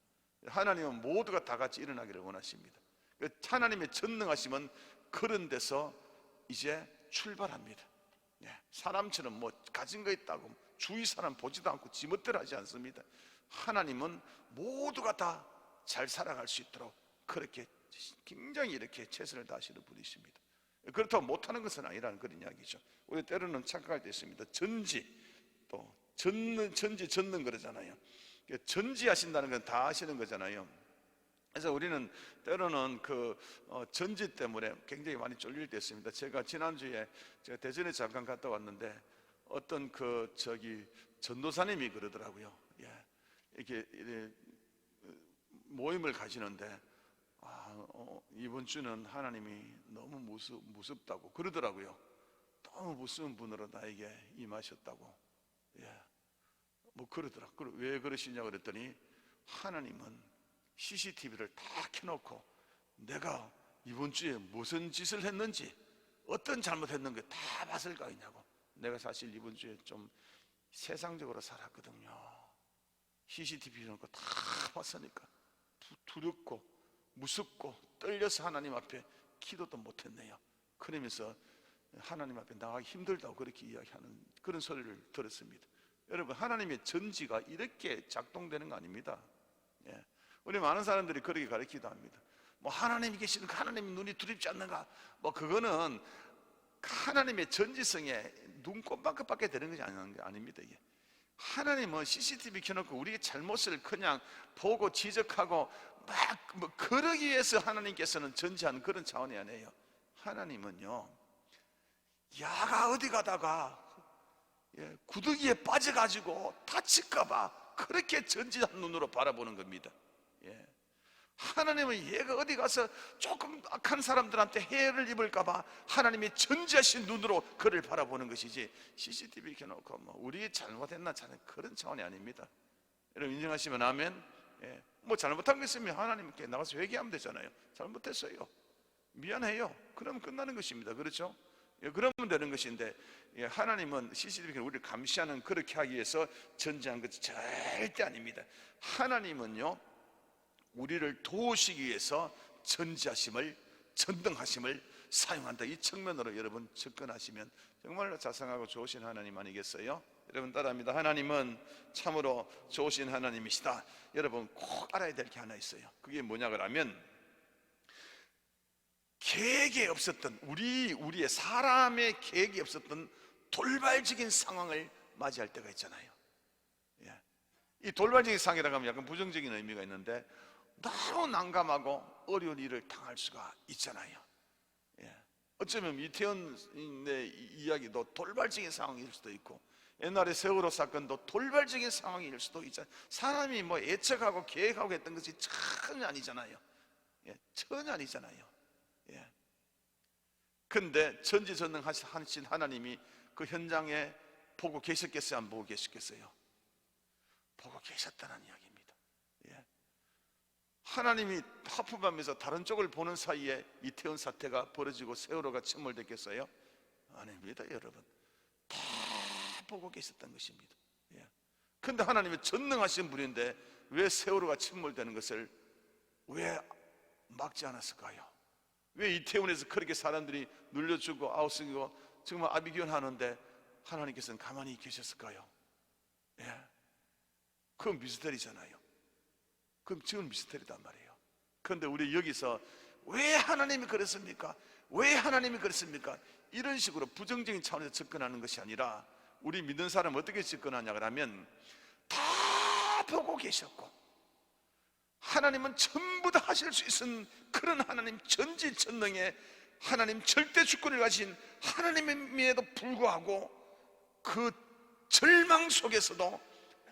하나님은 모두가 다 같이 일어나기를 원하십니다. 하나님의 전능하심은 그런 데서 이제 출발합니다. 사람처럼 뭐 가진 거 있다고 주위 사람 보지도 않고 지멋대로 하지 않습니다. 하나님은 모두가 다 잘 살아갈 수 있도록 그렇게 굉장히 이렇게 최선을 다하시는 분이십니다. 그렇다고 못하는 것은 아니라는 그런 이야기죠. 우리 때로는 착각할 때 있습니다. 전능 그러잖아요. 전지하신다는 건 다 하시는 거잖아요. 그래서 우리는 때로는 전지 때문에 굉장히 많이 쫄릴 때 있습니다. 제가 지난주에 제가 대전에 잠깐 갔다 왔는데 어떤 전도사님이 그러더라고요. 예, 이렇게 모임을 가시는데 이번 주는 하나님이 너무 무섭다고 그러더라고요. 너무 무서운 분으로 나에게 임하셨다고. 예, 뭐 그러더라고요. 왜 그러시냐고 그랬더니 하나님은 CCTV를 다 켜놓고 내가 이번 주에 무슨 짓을 했는지, 어떤 잘못했는지 다 봤을 거 아니냐고. 내가 사실 이번 주에 좀 세상적으로 살았거든요. CCTV 켜놓고 다 봤으니까 두렵고 무섭고 떨려서 하나님 앞에 기도도 못했네요. 그러면서 하나님 앞에 나가기 힘들다고 그렇게 이야기하는 그런 소리를 들었습니다. 여러분, 하나님의 전지가 이렇게 작동되는 거 아닙니다. 예. 우리 많은 사람들이 그렇게 가르치기도 합니다. 뭐 하나님이 계시는가, 하나님 눈이 두렵지 않는가, 뭐 그거는 하나님의 전지성에 눈꼽만큼밖에 되는 것이 아닙니다. 이게. 하나님은 CCTV 켜놓고 우리의 잘못을 그냥 보고 지적하고 막 뭐 그러기 위해서 하나님께서는 전지하는 그런 차원이 아니에요. 하나님은요, 야가 어디 가다가 구더기에 빠져가지고 다칠까봐 그렇게 전지한 눈으로 바라보는 겁니다. 하나님은 얘가 어디 가서 조금 악한 사람들한테 해를 입을까봐 하나님이 전지하신 눈으로 그를 바라보는 것이지, CCTV 켜놓고 뭐 우리 잘못했나 그런 차원이 아닙니다. 여러분 인정하시면 아멘. 뭐 잘못한 거 있으면 하나님께 나가서 회개하면 되잖아요. 잘못했어요, 미안해요, 그러면 끝나는 것입니다. 그렇죠? 그러면 되는 것인데, 하나님은 CCTV를 우리를 감시하는, 그렇게 하기 위해서 전지한 것이 절대 아닙니다. 하나님은요, 우리를 도우시기 위해서 전지하심을, 전능하심을 사용한다. 이 측면으로 여러분 접근하시면 정말로 자상하고 좋으신 하나님 아니겠어요? 여러분 따라합니다. 하나님은 참으로 좋으신 하나님이시다. 여러분 꼭 알아야 될 게 하나 있어요. 그게 뭐냐 그러면, 계획에 없었던 우리의 사람의 계획이 없었던 돌발적인 상황을 맞이할 때가 있잖아요. 이 돌발적인 상황이라고 하면 약간 부정적인 의미가 있는데, 너무 난감하고 어려운 일을 당할 수가 있잖아요. 어쩌면 이태원의 이야기도 돌발적인 상황일 수도 있고, 옛날에 세월호 사건도 돌발적인 상황일 수도 있잖아요. 사람이 뭐 예측하고 계획하고 했던 것이 전혀 아니잖아요. 전혀 아니잖아요. 근데 전지전능하신 하나님이 그 현장에 보고 계셨겠어요? 안 보고 계셨겠어요? 보고 계셨다는 이야기입니다. 예. 하나님이 하품하면서 다른 쪽을 보는 사이에 이태원 사태가 벌어지고 세월호가 침몰됐겠어요? 아닙니다, 여러분. 다 보고 계셨던 것입니다. 예. 근데 하나님이 전능하신 분인데 왜 세월호가 침몰되는 것을 왜 막지 않았을까요? 왜 이태원에서 그렇게 사람들이 눌려주고 아우성이고 정말 아비규환 하는데 하나님께서는 가만히 계셨을까요? 예. 그건 미스터리잖아요. 그럼 지금 미스터리단 말이에요. 그런데 우리 여기서 왜 하나님이 그랬습니까? 왜 하나님이 그랬습니까? 이런 식으로 부정적인 차원에서 접근하는 것이 아니라 우리 믿는 사람은 어떻게 접근하냐 그러면 다 보고 계셨고 하나님은 전부 다 하실 수 있는 그런 하나님 전지전능의 하나님 절대 주권을 가진 하나님임에도 불구하고 그 절망 속에서도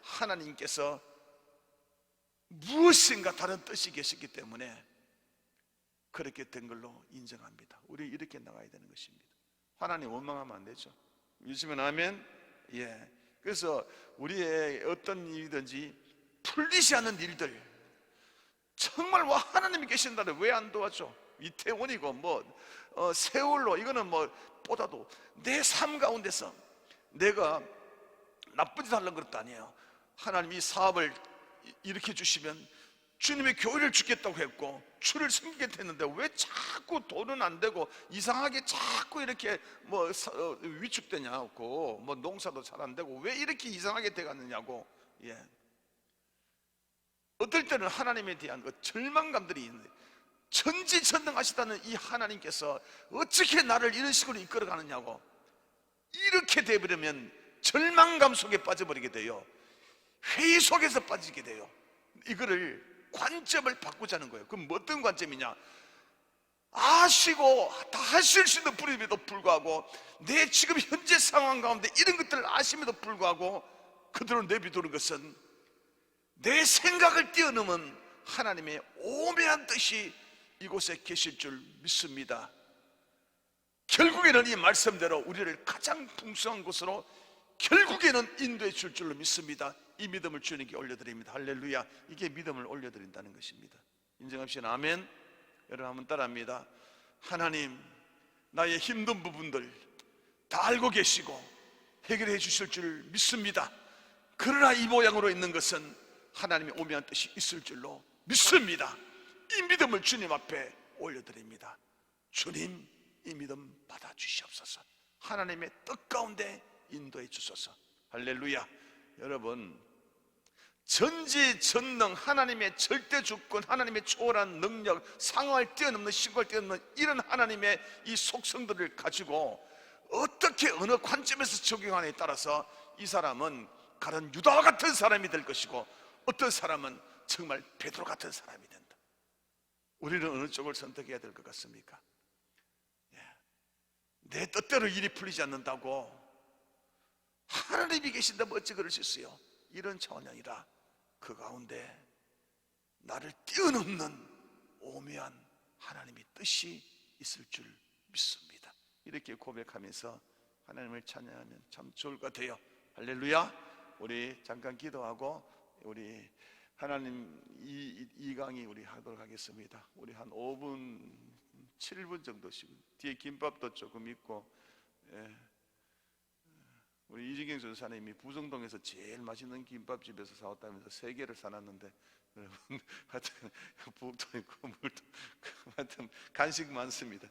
하나님께서 무엇인가 다른 뜻이 계시기 때문에 그렇게 된 걸로 인정합니다. 우리 이렇게 나가야 되는 것입니다. 하나님 원망하면 안 되죠. 믿으시면 아멘. 예. 그래서 우리의 어떤 일이든지 풀리지 않는 일들 정말 와 하나님이 계신다는데 왜 안 도와줘? 이태원이고 세월호 이거는 보다도 내 삶 가운데서 내가 나쁜 짓 하려는 것도 아니에요. 하나님이 이 사업을 일으켜 주시면 주님의 교회를 주겠다고 했고 주를 섬기겠다 했는데 왜 자꾸 돈은 안 되고 이상하게 자꾸 이렇게 위축되냐고 농사도 잘 안 되고 왜 이렇게 이상하게 돼가느냐고. 예. 어떨 때는 하나님에 대한 그 절망감들이 있는데 전지전능하시다는 이 하나님께서 어떻게 나를 이런 식으로 이끌어 가느냐고. 이렇게 되버리면 절망감 속에 빠져버리게 돼요. 회의 속에서 빠지게 돼요. 이거를 관점을 바꾸자는 거예요. 그럼 어떤 관점이냐? 아시고 다 하실 수 있는 분임에도 불구하고 내 지금 현재 상황 가운데 이런 것들을 아심에도 불구하고 그대로 내비두는 것은 내 생각을 뛰어넘은 하나님의 오묘한 뜻이 이곳에 계실 줄 믿습니다. 결국에는 이 말씀대로 우리를 가장 풍성한 곳으로 결국에는 인도해 줄 줄로 믿습니다. 이 믿음을 주님께 올려드립니다. 할렐루야. 이게 믿음을 올려드린다는 것입니다. 인정합시다. 아멘. 여러분 한번 따라합니다. 하나님, 나의 힘든 부분들 다 알고 계시고 해결해 주실 줄 믿습니다. 그러나 이 모양으로 있는 것은 하나님의 오묘한 뜻이 있을 줄로 믿습니다. 이 믿음을 주님 앞에 올려드립니다. 주님, 이 믿음 받아주시옵소서. 하나님의 뜻 가운데 인도해 주소서. 할렐루야. 여러분, 전지전능 하나님의 절대 주권, 하나님의 초월한 능력, 상황을 뛰어넘는 시간을 뛰어넘는 이런 하나님의 이 속성들을 가지고 어떻게 어느 관점에서 적용하느냐에 따라서 이 사람은 가른 유다와 같은 사람이 될 것이고 어떤 사람은 정말 베드로 같은 사람이 된다. 우리는 어느 쪽을 선택해야 될 것 같습니까? 내 뜻대로 일이 풀리지 않는다고 하나님이 계신다면 어찌 그럴 수 있어요? 이런 차원이 아니라 그 가운데 나를 뛰어넘는 오묘한 하나님의 뜻이 있을 줄 믿습니다. 이렇게 고백하면서 하나님을 찬양하면 참 좋을 것 같아요. 할렐루야. 우리 잠깐 기도하고 우리 하나님 이 강의 우리 하도록 하겠습니다. 우리 한 5분 7분 정도씩 뒤에 김밥도 조금 있고, 우리 이진경 전사님이 부정동에서 제일 맛있는 김밥집에서 사왔다면서 3개를 사놨는데 여러분 하여튼 부엌도 있고 물도 하여튼 간식 많습니다.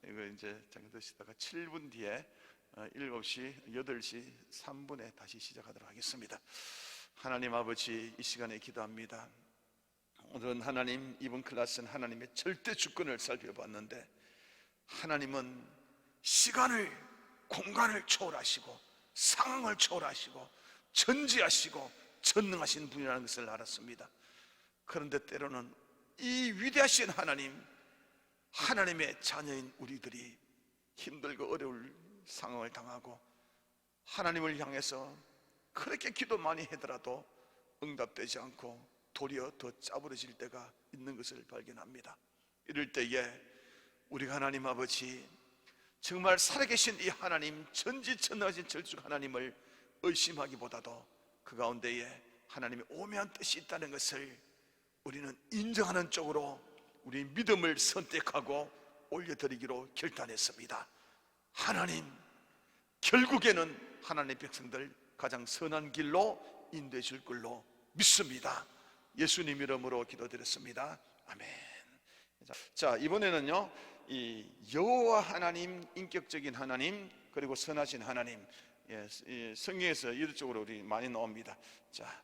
이거 이제 잠깐 드시다가 7분 뒤에 7시 8시 3분에 다시 시작하도록 하겠습니다. 하나님 아버지, 이 시간에 기도합니다. 오늘은 하나님, 이번 클래스는 하나님의 절대 주권을 살펴봤는데 하나님은 시간을 공간을 초월하시고 상황을 초월하시고 전지하시고 전능하신 분이라는 것을 알았습니다. 그런데 때로는 이 위대하신 하나님, 하나님의 자녀인 우리들이 힘들고 어려울 상황을 당하고 하나님을 향해서 그렇게 기도 많이 하더라도 응답되지 않고 도리어 더 짜부러질 때가 있는 것을 발견합니다. 이럴 때에 우리가 하나님 아버지, 정말 살아계신 이 하나님, 전지전능하신 절주 하나님을 의심하기보다도 그 가운데에 하나님의 오묘한 뜻이 있다는 것을 우리는 인정하는 쪽으로 우리 믿음을 선택하고 올려드리기로 결단했습니다. 하나님, 결국에는 하나님의 백성들 가장 선한 길로 인도해 줄 걸로 믿습니다. 예수님 이름으로 기도드렸습니다. 아멘. 자, 이번에는요, 이 여호와 하나님, 인격적인 하나님, 그리고 선하신 하나님, 성경에서 이쪽으로 우리 많이 나옵니다. 자,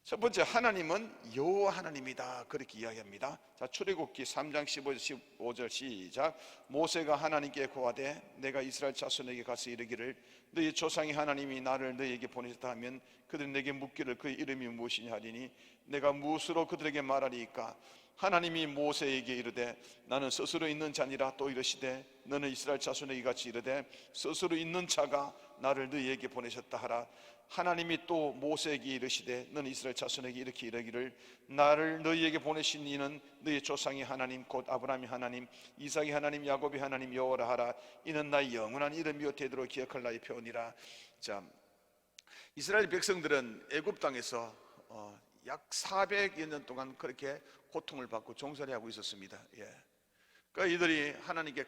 첫 번째, 하나님은 여호와 하나님이다, 그렇게 이야기합니다. 자, 출애굽기 3장 15절 시작. 모세가 하나님께 고하되 내가 이스라엘 자손에게 가서 이르기를 너희 조상의 하나님이 나를 너희에게 보내셨다 하면 그들이 내게 묻기를 그의 이름이 무엇이냐 하리니 내가 무엇으로 그들에게 말하리이까. 하나님이 모세에게 이르되 나는 스스로 있는 자니라. 또 이르시되 너는 이스라엘 자손에게 같이 이르되 스스로 있는 자가 나를 너희에게 보내셨다 하라. 하나님이 또 모세에게 이르시되 너는 이스라엘 자손에게 이렇게 이르기를 나를 너희에게 보내신 이는 너희 조상의 하나님 곧 아브라함의 하나님 이삭의 하나님 야곱의 하나님 여호와라 하라. 이는 나의 영원한 이름이요 대대로 기억할 나의 표현이라. 자, 이스라엘 백성들은 애굽 땅에서 약 400여 년 동안 그렇게 고통을 받고 종살이 하고 있었습니다. 그러니까 이들이 하나님께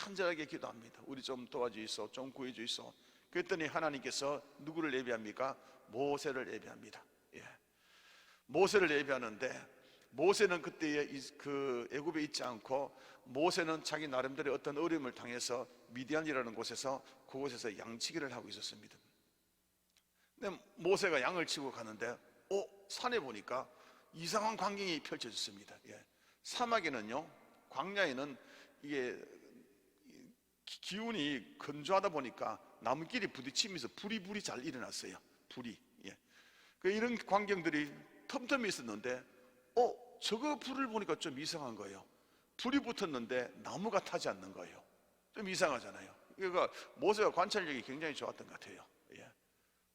간절하게 기도합니다. 우리 좀 도와주이소, 좀 구해주이소. 그랬더니 하나님께서 누구를 예비합니까? 모세를 예비합니다. 모세를 예비하는데 모세는 그때에 그 애굽에 있지 않고 모세는 자기 나름대로 어떤 어려움을 당해서 미디안이라는 곳에서 그곳에서 양치기를 하고 있었습니다. 근데 모세가 양을 치고 가는데 산에 보니까 이상한 광경이 펼쳐졌습니다. 사막에는요, 광야에는 이게 기운이 건조하다 보니까 나무끼리 부딪히면서 불이 잘 일어났어요. 불이. 이런 광경들이 틈틈이 있었는데 저거 불을 보니까 좀 이상한 거예요. 불이 붙었는데 나무가 타지 않는 거예요. 좀 이상하잖아요. 그러니까 모세가 관찰력이 굉장히 좋았던 것 같아요.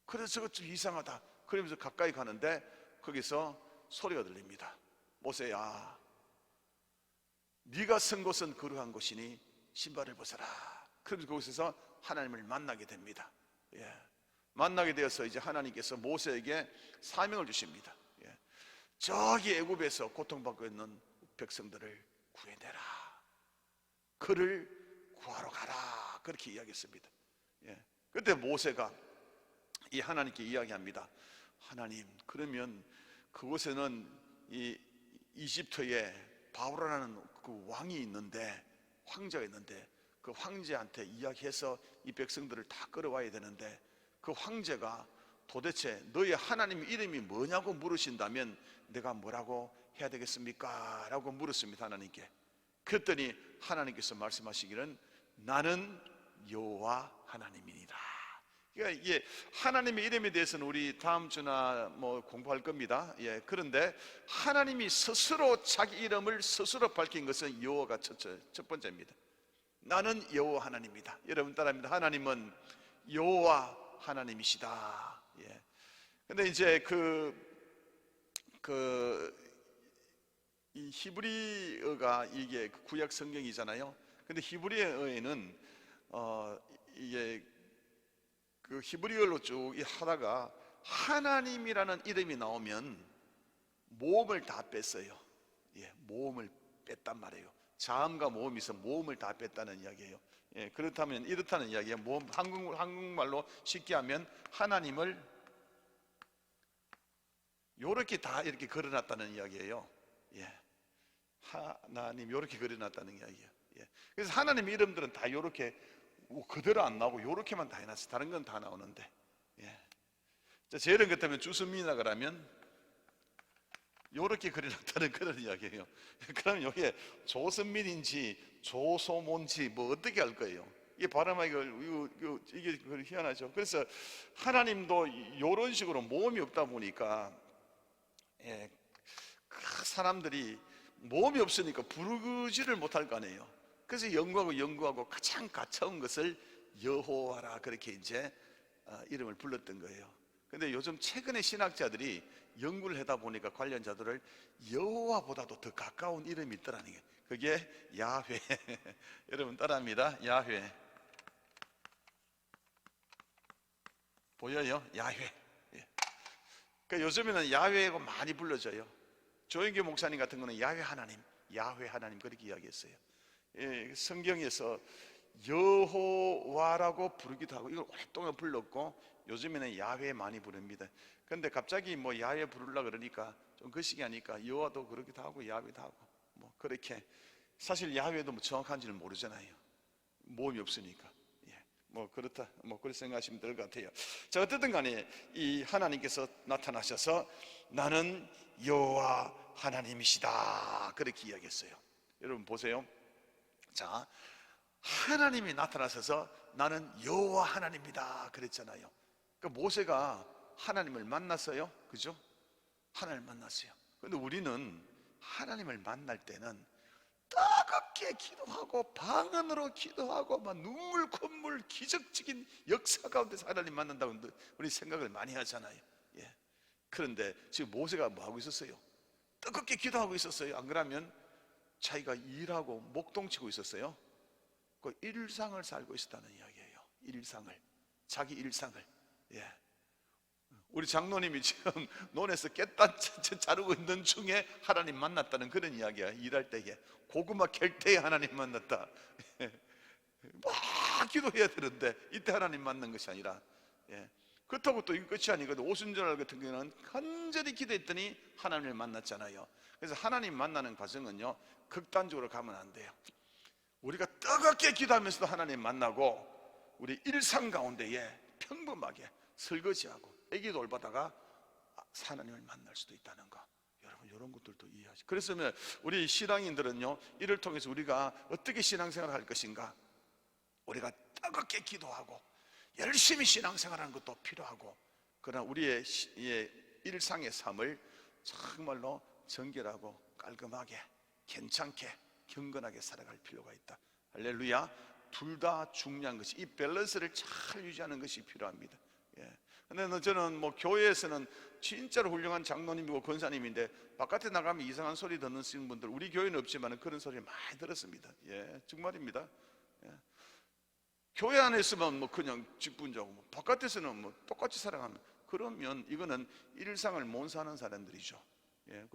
그래서 저거 좀 이상하다 그러면서 가까이 가는데 거기서 소리가 들립니다. 모세야, 네가 선 곳은 거룩한 곳이니 신발을 벗어라. 그래서 거기서 하나님을 만나게 됩니다. 만나게 되어서 이제 하나님께서 모세에게 사명을 주십니다. 저기 애굽에서 고통받고 있는 백성들을 구해내라. 그를 구하러 가라. 그렇게 이야기했습니다. 그때 모세가 이 하나님께 이야기합니다. 하나님, 그러면 그곳에는 이 이집트에 바로라는 그 왕이 있는데, 황제가 있는데 그 황제한테 이야기해서 이 백성들을 다 끌어와야 되는데 그 황제가 도대체 너희 하나님 이름이 뭐냐고 물으신다면 내가 뭐라고 해야 되겠습니까? 라고 물었습니다. 하나님께. 그랬더니 하나님께서 말씀하시기는 나는 여호와 하나님이니라. 그러니까 이게 하나님의 이름에 대해서는 우리 다음 주나 뭐 공부할 겁니다. 그런데 하나님이 스스로 자기 이름을 스스로 밝힌 것은 여호와가 첫 번째입니다. 나는 여호와 하나님이다. 여러분 따라합니다. 하나님은 여호와 하나님이시다. 근데 이제 이 히브리어가 이게 구약 성경이잖아요. 근데 히브리어에는 이게 그 히브리어로 쭉 하다가 하나님이라는 이름이 나오면 모음을 다 뺐어요. 모음을 뺐단 말이에요. 자음과 모음이 있어 모음을 다 뺐다는 이야기예요. 그렇다면 이렇다는 이야기예요. 모음, 한국말로 쉽게 하면 하나님을 요렇게 다 이렇게 걸어놨다는 이야기예요. 하나님 요렇게 그려놨다는 이야기예요. 그래서 하나님 이름들은 다 요렇게 그대로 안 나오고 요렇게만 다 해놨어요. 다른 건 다 나오는데. 제 이름 같으면 주선민이라 그러면 요렇게 그려놨다는 그런 이야기예요. 그럼 여기에 조선민인지 조소몬지 뭐 어떻게 할 거예요? 이게 발음하기가 이게 희한하죠. 그래서 하나님도 요런 식으로 모음이 없다 보니까 그 사람들이 모음이 없으니까 부르지를 못할 거 아니에요. 그래서 연구하고 가장 가까운 것을 여호와라 그렇게 이제 이름을 불렀던 거예요. 근데 요즘 최근에 신학자들이 연구를 하다 보니까 관련자들을 여호와보다도 더 가까운 이름이 있더라는 게 그게 야훼. 여러분 따라합니다. 야훼. 보여요? 야훼. 예. 그러니까 요즘에는 야훼고 많이 불러져요. 조영기 목사님 같은 거는 야훼 하나님, 야훼 하나님 그렇게 이야기했어요. 예, 성경에서 여호와라고 부르기도 하고 이걸 오랫동안 불렀고 요즘에는 야훼 많이 부릅니다. 그런데 갑자기 뭐 야훼 부르려 그러니까 좀 거시기 하니까 여호와도 그러기도 하고 야훼도 하고 뭐 그렇게. 사실 야훼도 뭐 정확한지는 모르잖아요. 모험이 없으니까. 예, 뭐 그렇다, 뭐 그렇게 생각하시면 될 것 같아요. 자, 어쨌든 간에 이 하나님께서 나타나셔서 나는 여호와 하나님이시다 그렇게 이야기했어요. 여러분 보세요. 자, 하나님이 나타나셔서 나는 여호와 하나님이다 그랬잖아요. 그러니까 모세가 하나님을 만났어요, 그죠? 하나님을 만났어요. 그런데 우리는 하나님을 만날 때는 뜨겁게 기도하고 방언으로 기도하고 막 눈물 콧물 기적적인 역사 가운데서 하나님 만난다고 우리 생각을 많이 하잖아요. 예. 그런데 지금 모세가 뭐 하고 있었어요? 뜨겁게 기도하고 있었어요. 안 그러면 자기가 일하고 목동치고 있었어요. 그 일상을 살고 있었다는 이야기예요. 일상을, 자기 일상을. 예. 우리 장로님이 지금 논에서 깻단 자르고 있는 중에 하나님 만났다는 그런 이야기야. 일할 때에 고구마 캘 때에 하나님 만났다. 막 기도해야 되는데 이때 하나님 만난 것이 아니라, 예. 그렇다고 또 이거 끝이 아니거든. 오순절 같은 경우는 간절히 기도했더니 하나님을 만났잖아요. 그래서 하나님 만나는 과정은요 극단적으로 가면 안 돼요. 우리가 뜨겁게 기도하면서도 하나님 만나고 우리 일상 가운데에 평범하게 설거지하고 애기 돌보다가 하나님을 만날 수도 있다는 거, 여러분 이런 것들도 이해하시죠. 그래서 우리 신앙인들은요 이를 통해서 우리가 어떻게 신앙생활을 할 것인가, 우리가 뜨겁게 기도하고 열심히 신앙생활하는 것도 필요하고, 그러나 우리의 일상의 삶을 정말로 정결하고 깔끔하게 괜찮게 경건하게 살아갈 필요가 있다. 할렐루야. 둘 다 중요한 것이, 이 밸런스를 잘 유지하는 것이 필요합니다. 예. 근데 저는 뭐 교회에서는 진짜로 훌륭한 장로님이고 권사님인데 바깥에 나가면 이상한 소리 듣는 분들, 우리 교회는 없지만 그런 소리 많이 들었습니다. 예, 정말입니다. 예. 교회 안에 있으면 뭐 그냥 직분자고 뭐 바깥에서는 뭐 똑같이 살아가면, 그러면 이거는 일상을 못 사는 사람들이죠. 예,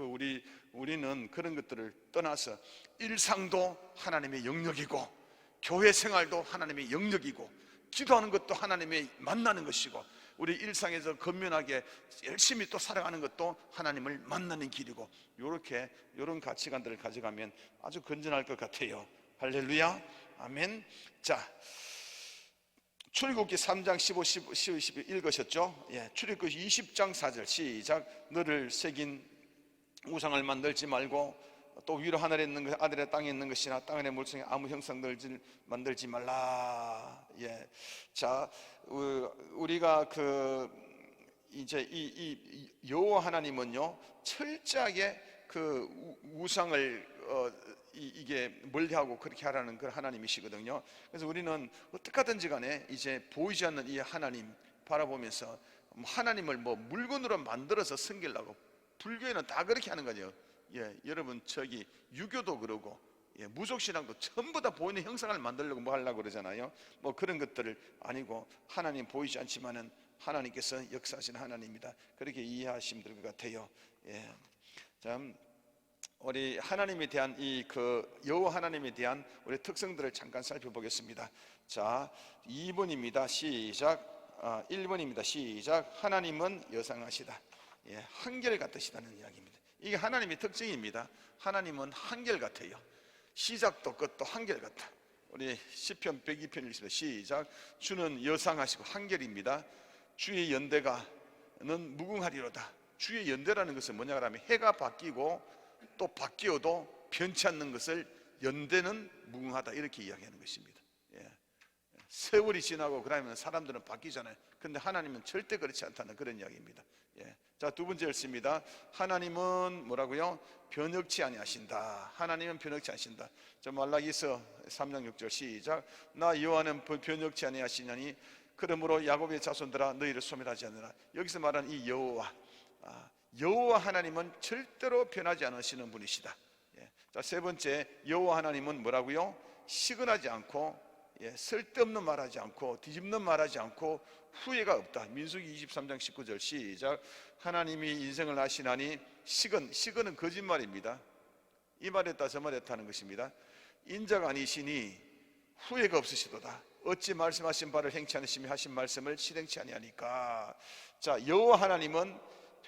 우리는 그런 것들을 떠나서 일상도 하나님의 영역이고 교회 생활도 하나님의 영역이고 기도하는 것도 하나님의 만나는 것이고 우리 일상에서 건면하게 열심히 또 살아가는 것도 하나님을 만나는 길이고, 이런 가치관들을 가져가면 아주 건전할 것 같아요. 할렐루야. 아멘. 자, 출애굽기 3장 15, 12 읽으셨죠? 예, 출애굽기 20장 4절 시작. 너를 새긴 우상을 만들지 말고 또 위로 하늘에 있는 것, 아들의 땅에 있는 것이나 땅 안의 물성에 아무 형상들 만들지 말라. 예. 자, 우리가 이제 이 여호와 하나님은요 철저하게 그 우상을 이게 멀리하고 그렇게 하라는 그 하나님이시거든요. 그래서 우리는 어떻게 하든지 간에 이제 보이지 않는 이 하나님 바라보면서 하나님을 뭐 물건으로 만들어서 섬기려고, 불교에는 다 그렇게 하는 거죠. 예, 여러분 저기 유교도 그러고, 예, 무속신앙도 전부 다 보이는 형상을 만들려고 뭐 하려고 그러잖아요. 뭐 그런 것들을 아니고 하나님 보이지 않지만은 하나님께서 역사하시는 하나님이다, 그렇게 이해하시면 될 것 같아요. 예, 참 우리 하나님에 대한 여호와 하나님에 대한 우리 특성들을 잠깐 살펴보겠습니다. 자, 2번입니다. 시작. 1번입니다. 시작. 하나님은 여상하시다. 예, 한결같으시다는 이야기입니다. 이게 하나님의 특징입니다. 하나님은 한결같아요. 시작도 끝도 한결같아. 우리 시편 102편 읽습니다. 시작. 주는 여상하시고 한결입니다. 주의 연대가는 무궁하리로다. 주의 연대라는 것은 뭐냐 하면 해가 바뀌고 또 바뀌어도 변치 않는 것을 연대는 무궁하다 이렇게 이야기하는 것입니다. 예. 세월이 지나고 그러면 사람들은 바뀌잖아요. 근데 하나님은 절대 그렇지 않다는 그런 이야기입니다. 예. 자, 두 번째 읽습니다. 하나님은 뭐라고요? 변혁치 아니하신다. 하나님은 변혁치 않으신다. 자, 말라기서 3장 6절 시작. 나 여호와는 변혁치 아니하시나니 그러므로 야곱의 자손들아 너희를 소멸하지 않으라. 여기서 말하는 이 여호와 하나님은 절대로 변하지 않으시는 분이시다. 예. 자, 세 번째, 여호와 하나님은 뭐라고요? 시근하지 않고 쓸데없는 말하지 않고 뒤집는 말하지 않고 후회가 없다. 민수기 23장 19절 시작. 하나님이 인생을 하시나니 시건은 거짓말입니다. 이 말했다 저 말했다 하는 것입니다. 인자가 아니시니 후회가 없으시도다. 어찌 말씀하신 바를 행치 않으시며 하신 말씀을 실행치 아니하니까. 자, 여호와 하나님은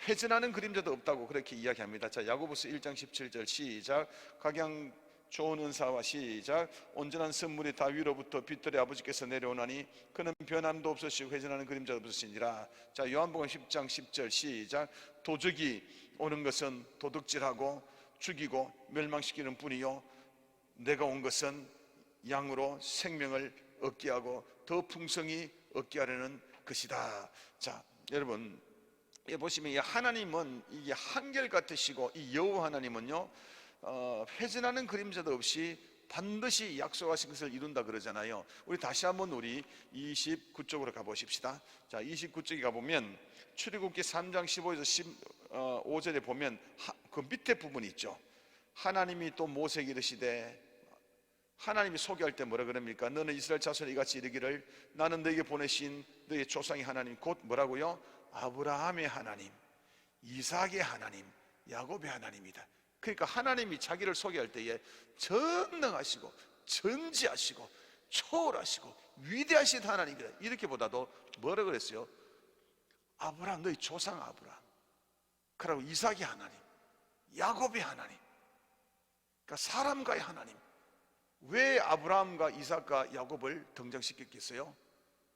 회전하는 그림자도 없다고 그렇게 이야기합니다. 자, 야고보서 1장 17절 시작. 각양 좋은 은사와 시작. 온전한 선물이 다 위로부터 빛들의 아버지께서 내려오나니 그는 변함도 없으시고 회전하는 그림자도 없으시니라. 자, 요한복음 10장 10절 시작. 도적이 오는 것은 도둑질하고 죽이고 멸망시키는 뿐이요 내가 온 것은 양으로 생명을 얻게 하고 더 풍성히 얻게 하려는 것이다. 자, 여러분 보시면 이 하나님은 이게 한결같으시고 이 여호와 하나님은요 회전하는 그림자도 없이 반드시 약속하신 것을 이룬다 그러잖아요. 우리 다시 한번 우리 29쪽으로 가보십시다. 자, 29쪽에 가보면 출애굽기 3장 15에서 15절에 보면 그 밑에 부분이 있죠. 하나님이 또 모세에게 이르시되, 하나님이 소개할 때 뭐라 그럽니까? 너는 이스라엘 자손에 이같이 이르기를 나는 너에게 보내신 너의 조상의 하나님 곧 뭐라고요? 아브라함의 하나님, 이삭의 하나님, 야곱의 하나님이다. 그러니까 하나님이 자기를 소개할 때에 전능하시고 전지하시고 초월하시고 위대하신 하나님이다 이렇게보다도 뭐라 그랬어요? 아브라함, 너희 조상 아브라함, 그리고 이삭의 하나님, 야곱의 하나님. 그러니까 사람과의 하나님. 왜 아브라함과 이삭과 야곱을 등장시켰겠어요?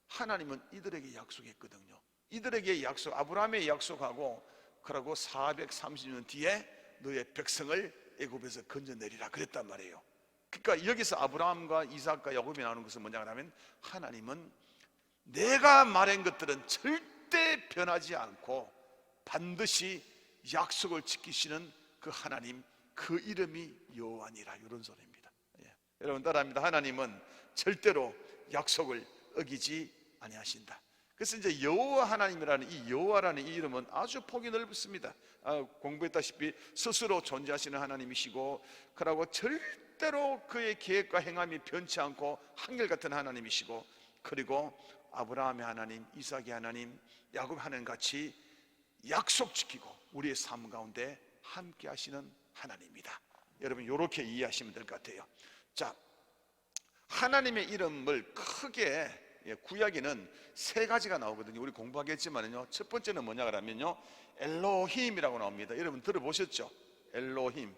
하나님은 이들에게 약속했거든요. 이들에게 약속, 아브라함의 약속하고 그러고 430년 뒤에 너의 백성을 애굽에서 건져내리라 그랬단 말이에요. 그러니까 여기서 아브라함과 이삭과 야곱이 나오는 것은 뭐냐 하면 하나님은 내가 말한 것들은 절대 변하지 않고 반드시 약속을 지키시는 그 하나님, 그 이름이 여호와니라, 이런 소리입니다. 여러분 따라합니다. 하나님은 절대로 약속을 어기지 아니하신다. 그래서 이제 여호와 하나님이라는 이 여호와라는 이 이름은 아주 폭이 넓습니다. 공부했다시피 스스로 존재하시는 하나님이시고, 그러고 절대로 그의 계획과 행함이 변치 않고 한결같은 하나님이시고, 그리고 아브라함의 하나님, 이삭의 하나님, 야곱의 하나님 같이 약속 지키고 우리의 삶 가운데 함께 하시는 하나님입니다. 여러분 이렇게 이해하시면 될 것 같아요. 자, 하나님의 이름을 크게 구약에는 세 가지가 나오거든요. 우리 공부하겠지만요. 첫 번째는 뭐냐 그러면요, 엘로힘이라고 나옵니다. 여러분 들어보셨죠? 엘로힘.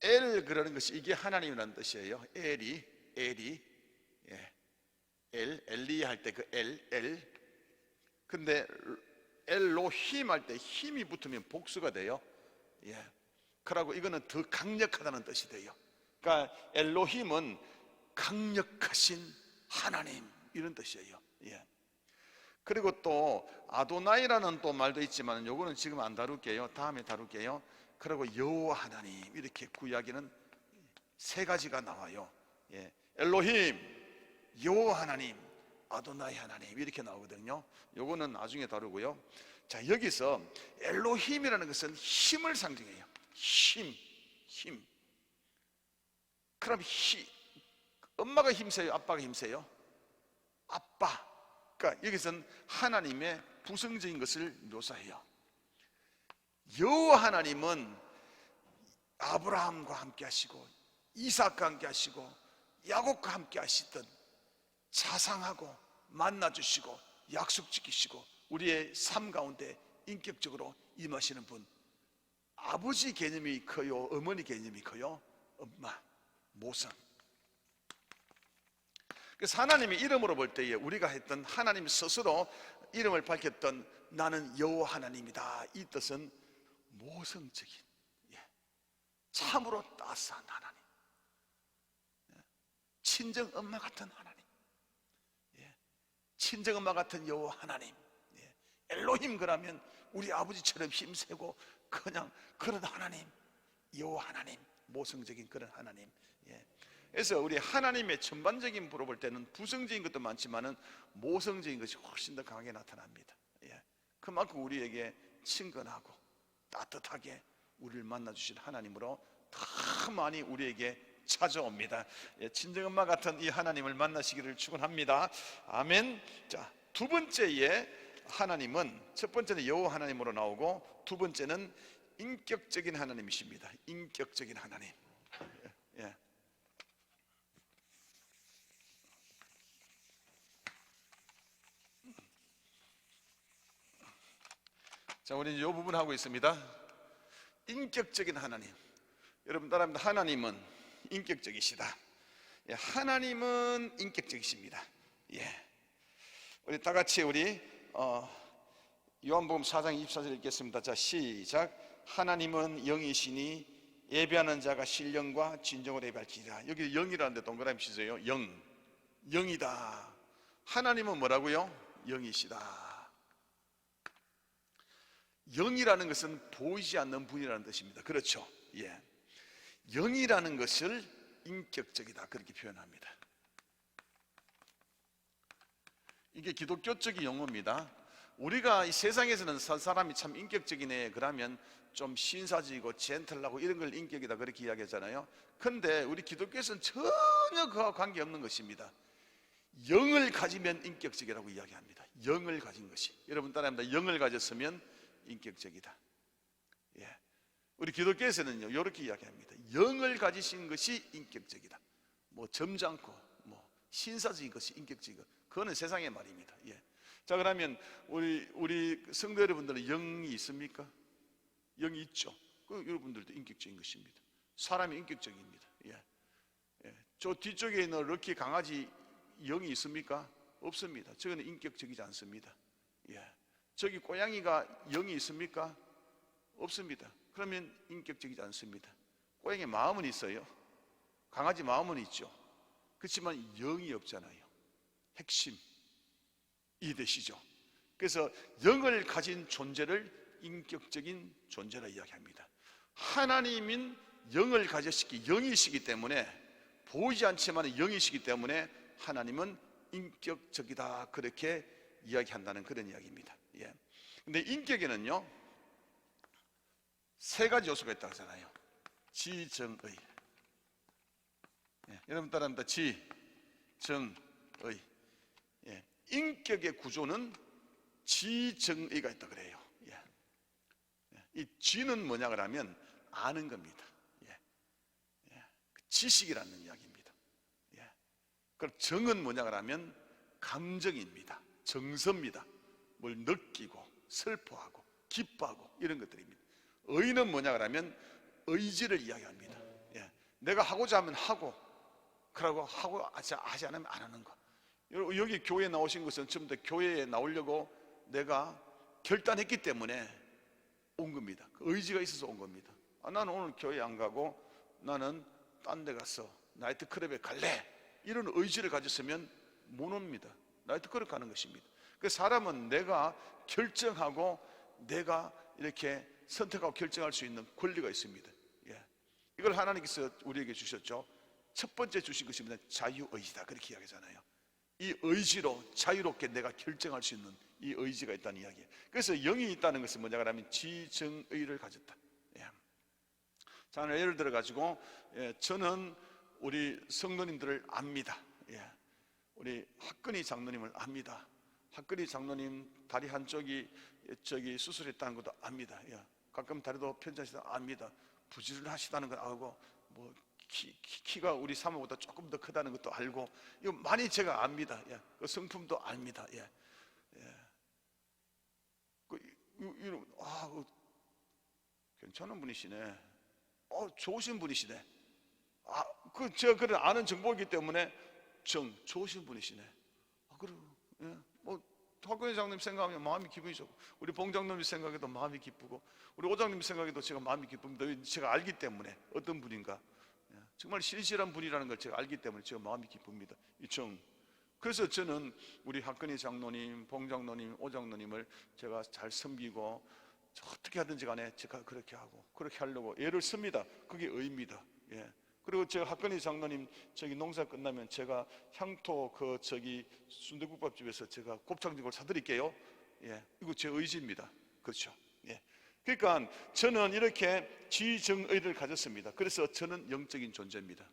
엘 그러는 것이 이게 하나님이라는 뜻이에요. 엘이 엘리 할 때 그 엘. 근데 엘로힘 할 때 힘이 붙으면 복수가 돼요. 그러고 이거는 더 강력하다는 뜻이 돼요. 그러니까 엘로힘은 강력하신 하나님 이런 뜻이에요. 그리고 또 아도나이라는 또 말도 있지만 요거는 지금 안 다룰게요. 다음에 다룰게요. 그리고 여호와 하나님, 이렇게 구약에는 세 가지가 나와요. 엘로힘, 여호와 하나님, 아도나이 하나님 이렇게 나오거든요. 요거는 나중에 다루고요. 자, 여기서 엘로힘이라는 것은 힘을 상징해요. 힘. 그럼 엄마가 힘세요? 아빠가 힘세요? 아빠. 그러니까 여기서는 하나님의 부성적인 것을 묘사해요. 여호와 하나님은 아브라함과 함께 하시고 이삭과 함께 하시고 야곱과 함께 하시던 자상하고 만나주시고 약속 지키시고 우리의 삶 가운데 인격적으로 임하시는 분. 아버지 개념이 커요? 어머니 개념이 커요? 엄마, 모성. 그래서 하나님의 이름으로 볼 때에 우리가 했던 하나님 스스로 이름을 밝혔던 나는 여호와 하나님이다, 이 뜻은 모성적인, 참으로 따스한 하나님, 친정 엄마 같은 하나님, 친정 엄마 같은 여호와 하나님. 엘로힘 그러면 우리 아버지처럼 힘세고 그냥 그런 하나님, 여호와 하나님, 모성적인 그런 하나님. 그래서 우리 하나님의 전반적인 부로 볼 때는 부성적인 것도 많지만은 모성적인 것이 훨씬 더 강하게 나타납니다. 그만큼 우리에게 친근하고 따뜻하게 우리를 만나주신 하나님으로 더 많이 우리에게 찾아옵니다. 친정엄마 같은 이 하나님을 만나시기를 축원합니다. 아멘. 자, 두 번째에 하나님은, 첫 번째는 여호와 하나님으로 나오고 두 번째는 인격적인 하나님이십니다. 인격적인 하나님. 예. 자, 우리는 이 부분 하고 있습니다. 인격적인 하나님. 여러분 따라합니다. 하나님은 인격적이시다. 예, 하나님은 인격적이십니다. 예. 우리 다 같이 우리 요한복음 4장 24절 읽겠습니다. 자, 시작. 하나님은 영이시니 예배하는 자가 신령과 진정으로 예배할지니라. 여기 영이라는데 동그라미 치세요. 영. 영이다. 하나님은 뭐라고요? 영이시다. 영이라는 것은 보이지 않는 분이라는 뜻입니다. 그렇죠? 예. 영이라는 것을 인격적이다 그렇게 표현합니다. 이게 기독교적인 용어입니다. 우리가 이 세상에서는 사람이 참 인격적이네 그러면 좀 신사적이고 젠틀하고 이런 걸 인격이다 그렇게 이야기하잖아요. 그런데 우리 기독교에서는 전혀 그와 관계없는 것입니다. 영을 가지면 인격적이라고 이야기합니다. 영을 가진 것이. 여러분 따라합니다. 영을 가졌으면 인격적이다. 예. 우리 기독교에서는요 이렇게 이야기합니다. 영을 가지신 것이 인격적이다. 뭐 점잖고 뭐 신사적인 것이 인격적이고 그거는 세상의 말입니다. 예. 자, 그러면 우리 성도 여러분들은 영이 있습니까? 영이 있죠. 그 여러분들도 인격적인 것입니다. 사람이 인격적입니다. 예. 예. 저 뒤쪽에 있는 럭키 강아지 영이 있습니까? 없습니다. 저거는 인격적이지 않습니다. 예. 저기 고양이가 영이 있습니까? 없습니다. 그러면 인격적이지 않습니다. 고양이 마음은 있어요. 강아지 마음은 있죠. 그렇지만 영이 없잖아요. 핵심 이해되시죠? 그래서 영을 가진 존재를 인격적인 존재라 이야기합니다. 하나님인 영을 가졌기 영이시기 때문에 보이지 않지만 영이시기 때문에 하나님은 인격적이다 그렇게 이야기한다는 그런 이야기입니다. 예. 근데 인격에는요 세 가지 요소가 있다고 하잖아요. 지, 정, 의. 예. 여러분 따라합니다. 지, 정, 의. 예. 인격의 구조는 지, 정, 의가 있다 그래요. 예. 예. 이 지는 뭐냐 그러면 아는 겁니다. 예. 예. 지식이라는 이야기입니다. 예. 그럼 정은 뭐냐 그러면 감정입니다. 정서입니다. 뭘 느끼고 슬퍼하고 기뻐하고 이런 것들입니다. 의는 뭐냐 그러면 의지를 이야기합니다. 예. 내가 하고자 하면 하고 그러고 하고 하지 않으면 안 하는 거. 여기 교회에 나오신 것은 전부 다 교회에 나오려고 내가 결단했기 때문에 온 겁니다. 그 의지가 있어서 온 겁니다. 나는 오늘 교회 안 가고 나는 딴 데 가서 나이트클럽에 갈래 이런 의지를 가졌으면 못 옵니다. 나이트클럽 가는 것입니다. 그 사람은 내가 결정하고 내가 이렇게 선택하고 결정할 수 있는 권리가 있습니다. 예. 이걸 하나님께서 우리에게 주셨죠. 첫 번째 주신 것입니다. 자유의지다 그렇게 이야기하잖아요. 이 의지로 자유롭게 내가 결정할 수 있는 이 의지가 있다는 이야기예요. 그래서 영이 있다는 것은 뭐냐 하면 지정의를 가졌다. 예. 자, 예를 들어 가지고 저는 우리 성도님들을 압니다. 예. 우리 학근희 장로님을 압니다. 학근희 장로님 다리 한쪽이 수술했다는 것도 압니다. 예. 가끔 다리도 편찮으시다 압니다. 부지런하시다는 걸 알고 뭐 키가 우리 사모보다 조금 더 크다는 것도 알고 이거 많이 제가 압니다. 예. 그 성품도 압니다. 예. 예. 괜찮은 분이시네. 좋으신 분이시네. 제가 그런 아는 정보이기 때문에 좋으신 분이시네. 예. 학근희 장로님 생각하면 마음이 기분이 좋고 우리 봉 장로님 생각해도 마음이 기쁘고 우리 오 장로님 생각해도 제가 마음이 기쁩니다. 제가 알기 때문에 어떤 분인가 정말 신실한 분이라는 걸 제가 알기 때문에 제가 마음이 기쁩니다. 그래서 저는 우리 학근희 장로님, 봉 장로님, 오 장로님을 제가 잘 섬기고 어떻게 하든지 간에 제가 그렇게 하고 그렇게 하려고 애를 씁니다. 그게 의입니다. 예. 그리고 제가 학근희 장로님 농사 끝나면 제가 향토 순대국밥집에서 제가 곱창전골 사드릴게요. 예, 이거 제 의지입니다. 그렇죠. 예, 그러니까 저는 이렇게 지정의를 가졌습니다. 그래서 저는 영적인 존재입니다.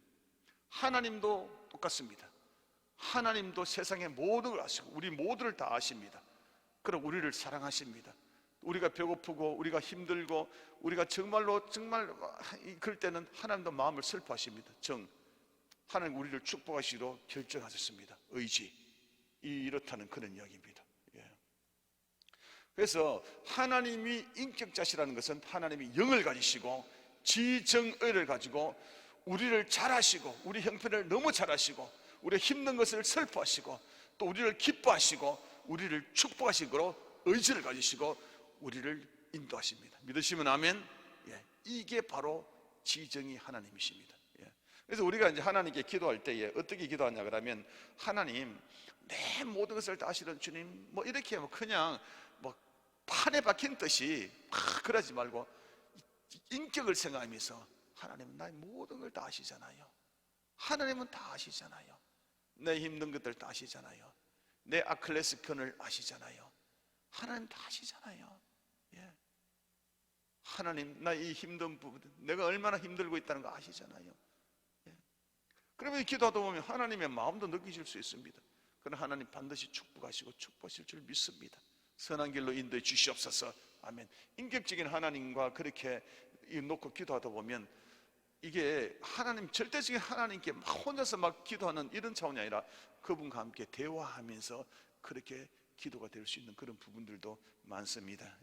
하나님도 똑같습니다. 하나님도 세상의 모든 걸 아시고 우리 모두를 다 아십니다. 그럼 우리를 사랑하십니다. 우리가 배고프고 우리가 힘들고 우리가 정말 그럴 때는 하나님도 마음을 슬퍼하십니다. 하나님 우리를 축복하시기로 결정하셨습니다. 의지 이렇다는 그런 이야기입니다. 그래서 하나님이 인격자시라는 것은 하나님이 영을 가지시고 지정의를 가지고 우리를 잘 아시고 우리 형편을 너무 잘 아시고 우리가 힘든 것을 슬퍼하시고 또 우리를 기뻐하시고 우리를 축복하시기로 의지를 가지시고 우리를 인도하십니다. 믿으시면 아멘. 이게 바로 지정의 하나님이십니다. 그래서 우리가 이제 하나님께 기도할 때에 어떻게 기도하냐 그러면 하나님 내 모든 것을 다 아시는 주님 뭐 이렇게 그냥 판에 박힌 듯이 그러지 말고 인격을 생각하면서 하나님은 나의 모든 걸 다 아시잖아요. 하나님은 다 아시잖아요. 내 힘든 것들 다 아시잖아요. 내 아킬레스건을 아시잖아요. 하나님 다 아시잖아요. 하나님 나 이 힘든 부분 내가 얼마나 힘들고 있다는 거 아시잖아요. 그러면 기도하다 보면 하나님의 마음도 느끼실 수 있습니다. 그러나 하나님 반드시 축복하시고 축복하실 줄 믿습니다. 선한 길로 인도해 주시옵소서. 아멘. 인격적인 하나님과 그렇게 놓고 기도하다 보면 이게 하나님 절대적인 하나님께 막 혼자서 막 기도하는 이런 차원이 아니라 그분과 함께 대화하면서 그렇게 기도가 될 수 있는 그런 부분들도 많습니다.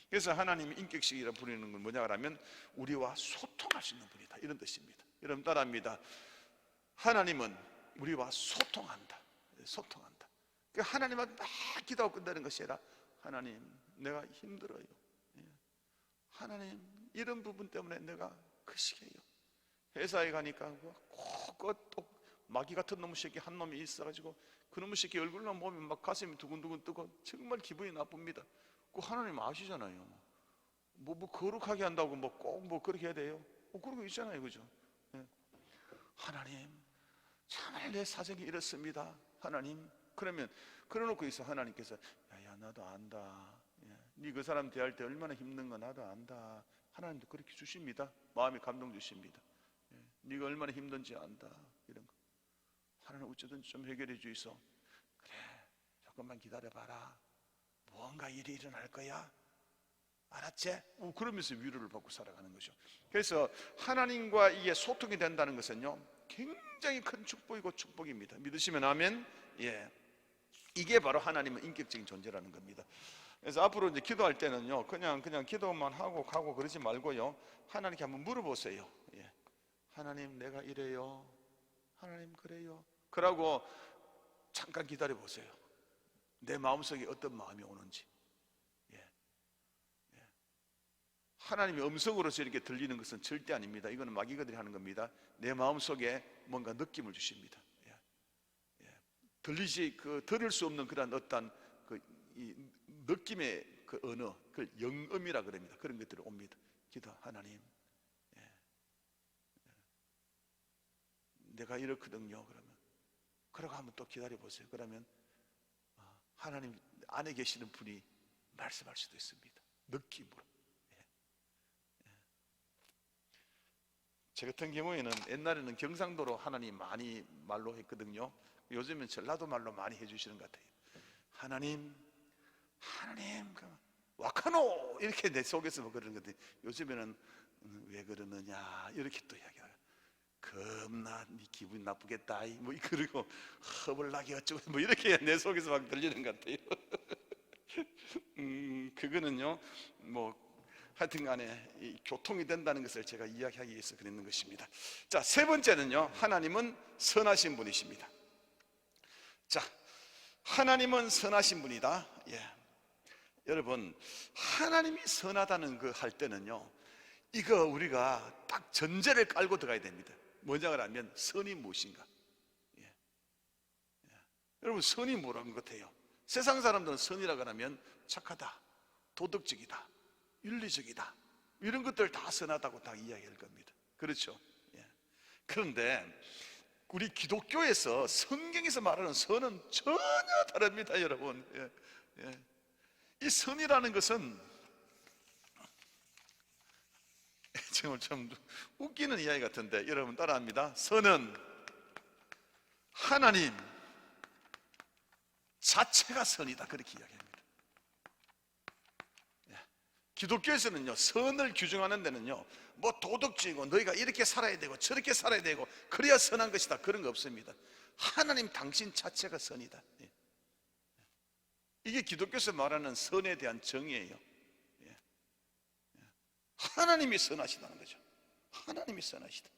그래서 하나님이 인격식이라 부르는 건 뭐냐 하면 우리와 소통할 수 있는 분이다 이런 뜻입니다. 여러분 따라합니다. 하나님은 우리와 소통한다. 소통한다. 그러니까 하나님한테 막 기도하고 끝내는 것이 아니라 하나님 내가 힘들어요. 하나님 이런 부분 때문에 내가 그 시기예요. 회사에 가니까 또 마귀 같은 놈의 새끼 한 놈이 있어가지고 그 놈의 새끼 얼굴만 보면 막 가슴이 두근두근 뜨고 정말 기분이 나쁩니다. 그 하나님 아시잖아요. 뭐 거룩하게 한다고 꼭 그렇게 해야 돼요. 그런 거 있잖아요, 그죠? 하나님 정말 내 사정이 이렇습니다. 하나님 그러면 그래놓고 있어 하나님께서 야 나도 안다. 네 그 사람 대할 때 얼마나 힘든 거 나도 안다. 하나님도 그렇게 주십니다. 마음에 감동 주십니다. 네가 얼마나 힘든지 안다. 이런 거 하나님 어쩌든지 좀 해결해 주이소. 그래 조금만 기다려봐라. 무언가 일이 일어날 거야. 알았지? 그러면서 위로를 받고 살아가는 거죠. 그래서 하나님과 이게 소통이 된다는 것은요 굉장히 큰 축복이고 축복입니다. 믿으시면 아멘. 이게 바로 하나님은 인격적인 존재라는 겁니다. 그래서 앞으로 이제 기도할 때는요 그냥 기도만 하고 가고 그러지 말고요 하나님께 한번 물어보세요. 하나님 내가 이래요. 하나님 그래요. 그러고 잠깐 기다려 보세요. 내 마음속에 어떤 마음이 오는지. 하나님의 음성으로서 이렇게 들리는 것은 절대 아닙니다. 이거는 마귀가들이 하는 겁니다. 내 마음속에 뭔가 느낌을 주십니다. 들을 수 없는 그런 어떤 이 느낌의 그 언어, 그걸 영음이라 그럽니다. 그런 것들이 옵니다. 기도 하나님, 내가 이렇거든요. 그러고 한번 또 기다려 보세요. 그러면 하나님 안에 계시는 분이 말씀할 수도 있습니다. 느낌으로. 제 같은 경우에는 옛날에는 경상도로 하나님 많이 말로 했거든요. 요즘은 전라도 말로 많이 해주시는 것 같아요. 하나님 와카노 이렇게 내 속에서 그러는 건데 요즘에는 왜 그러느냐 이렇게 또 이야기해요. 겁나 네 기분 나쁘겠다 뭐 그리고 허벌나게 어쩌고 뭐 이렇게 내 속에서 막 들리는 것 같아요. 그거는요 하여튼 간에 이 교통이 된다는 것을 제가 이야기하기 위해서 그랬는 것입니다. 자, 세 번째는요 하나님은 선하신 분이십니다. 자, 하나님은 선하신 분이다. 여러분 하나님이 선하다는 거 할 때는요 이거 우리가 딱 전제를 깔고 들어가야 됩니다. 뭐냐 하면 선이 무엇인가. 여러분 선이 뭐라는 것 같아요? 세상 사람들은 선이라고 하면 착하다, 도덕적이다, 윤리적이다 이런 것들 다 선하다고 다 이야기할 겁니다. 그렇죠? 그런데 우리 기독교에서 성경에서 말하는 선은 전혀 다릅니다. 여러분 이 선이라는 것은 정말 좀 웃기는 이야기 같은데 여러분 따라합니다. 선은 하나님 자체가 선이다, 그렇게 이야기합니다. 기독교에서는요, 선을 규정하는 데는요, 뭐 도덕주의고 너희가 이렇게 살아야 되고 저렇게 살아야 되고 그래야 선한 것이다, 그런 거 없습니다. 하나님 당신 자체가 선이다. 이게 기독교에서 말하는 선에 대한 정의예요. 하나님이 선하시다는 거죠. 하나님이 선하시다.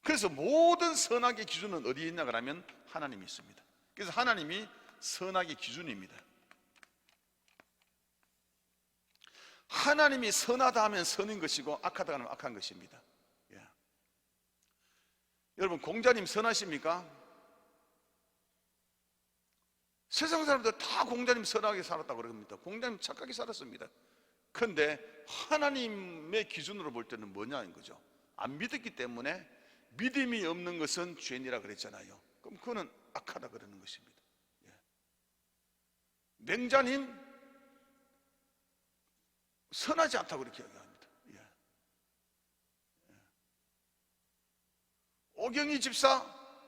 그래서 모든 선악의 기준은 어디에 있냐 그러면 하나님이 있습니다. 그래서 하나님이 선악의 기준입니다. 하나님이 선하다 하면 선인 것이고 악하다 하면 악한 것입니다. 여러분, 공자님 선하십니까? 세상 사람들 다 공자님 선하게 살았다고 그럽니다. 공자님 착하게 살았습니다. 그런데 하나님의 기준으로 볼 때는 뭐냐는 거죠. 안 믿었기 때문에 믿음이 없는 것은 죄인이라 그랬잖아요. 그럼 그거는 악하다 그러는 것입니다. 맹자님 선하지 않다고 그렇게 이야기합니다. 오경희 집사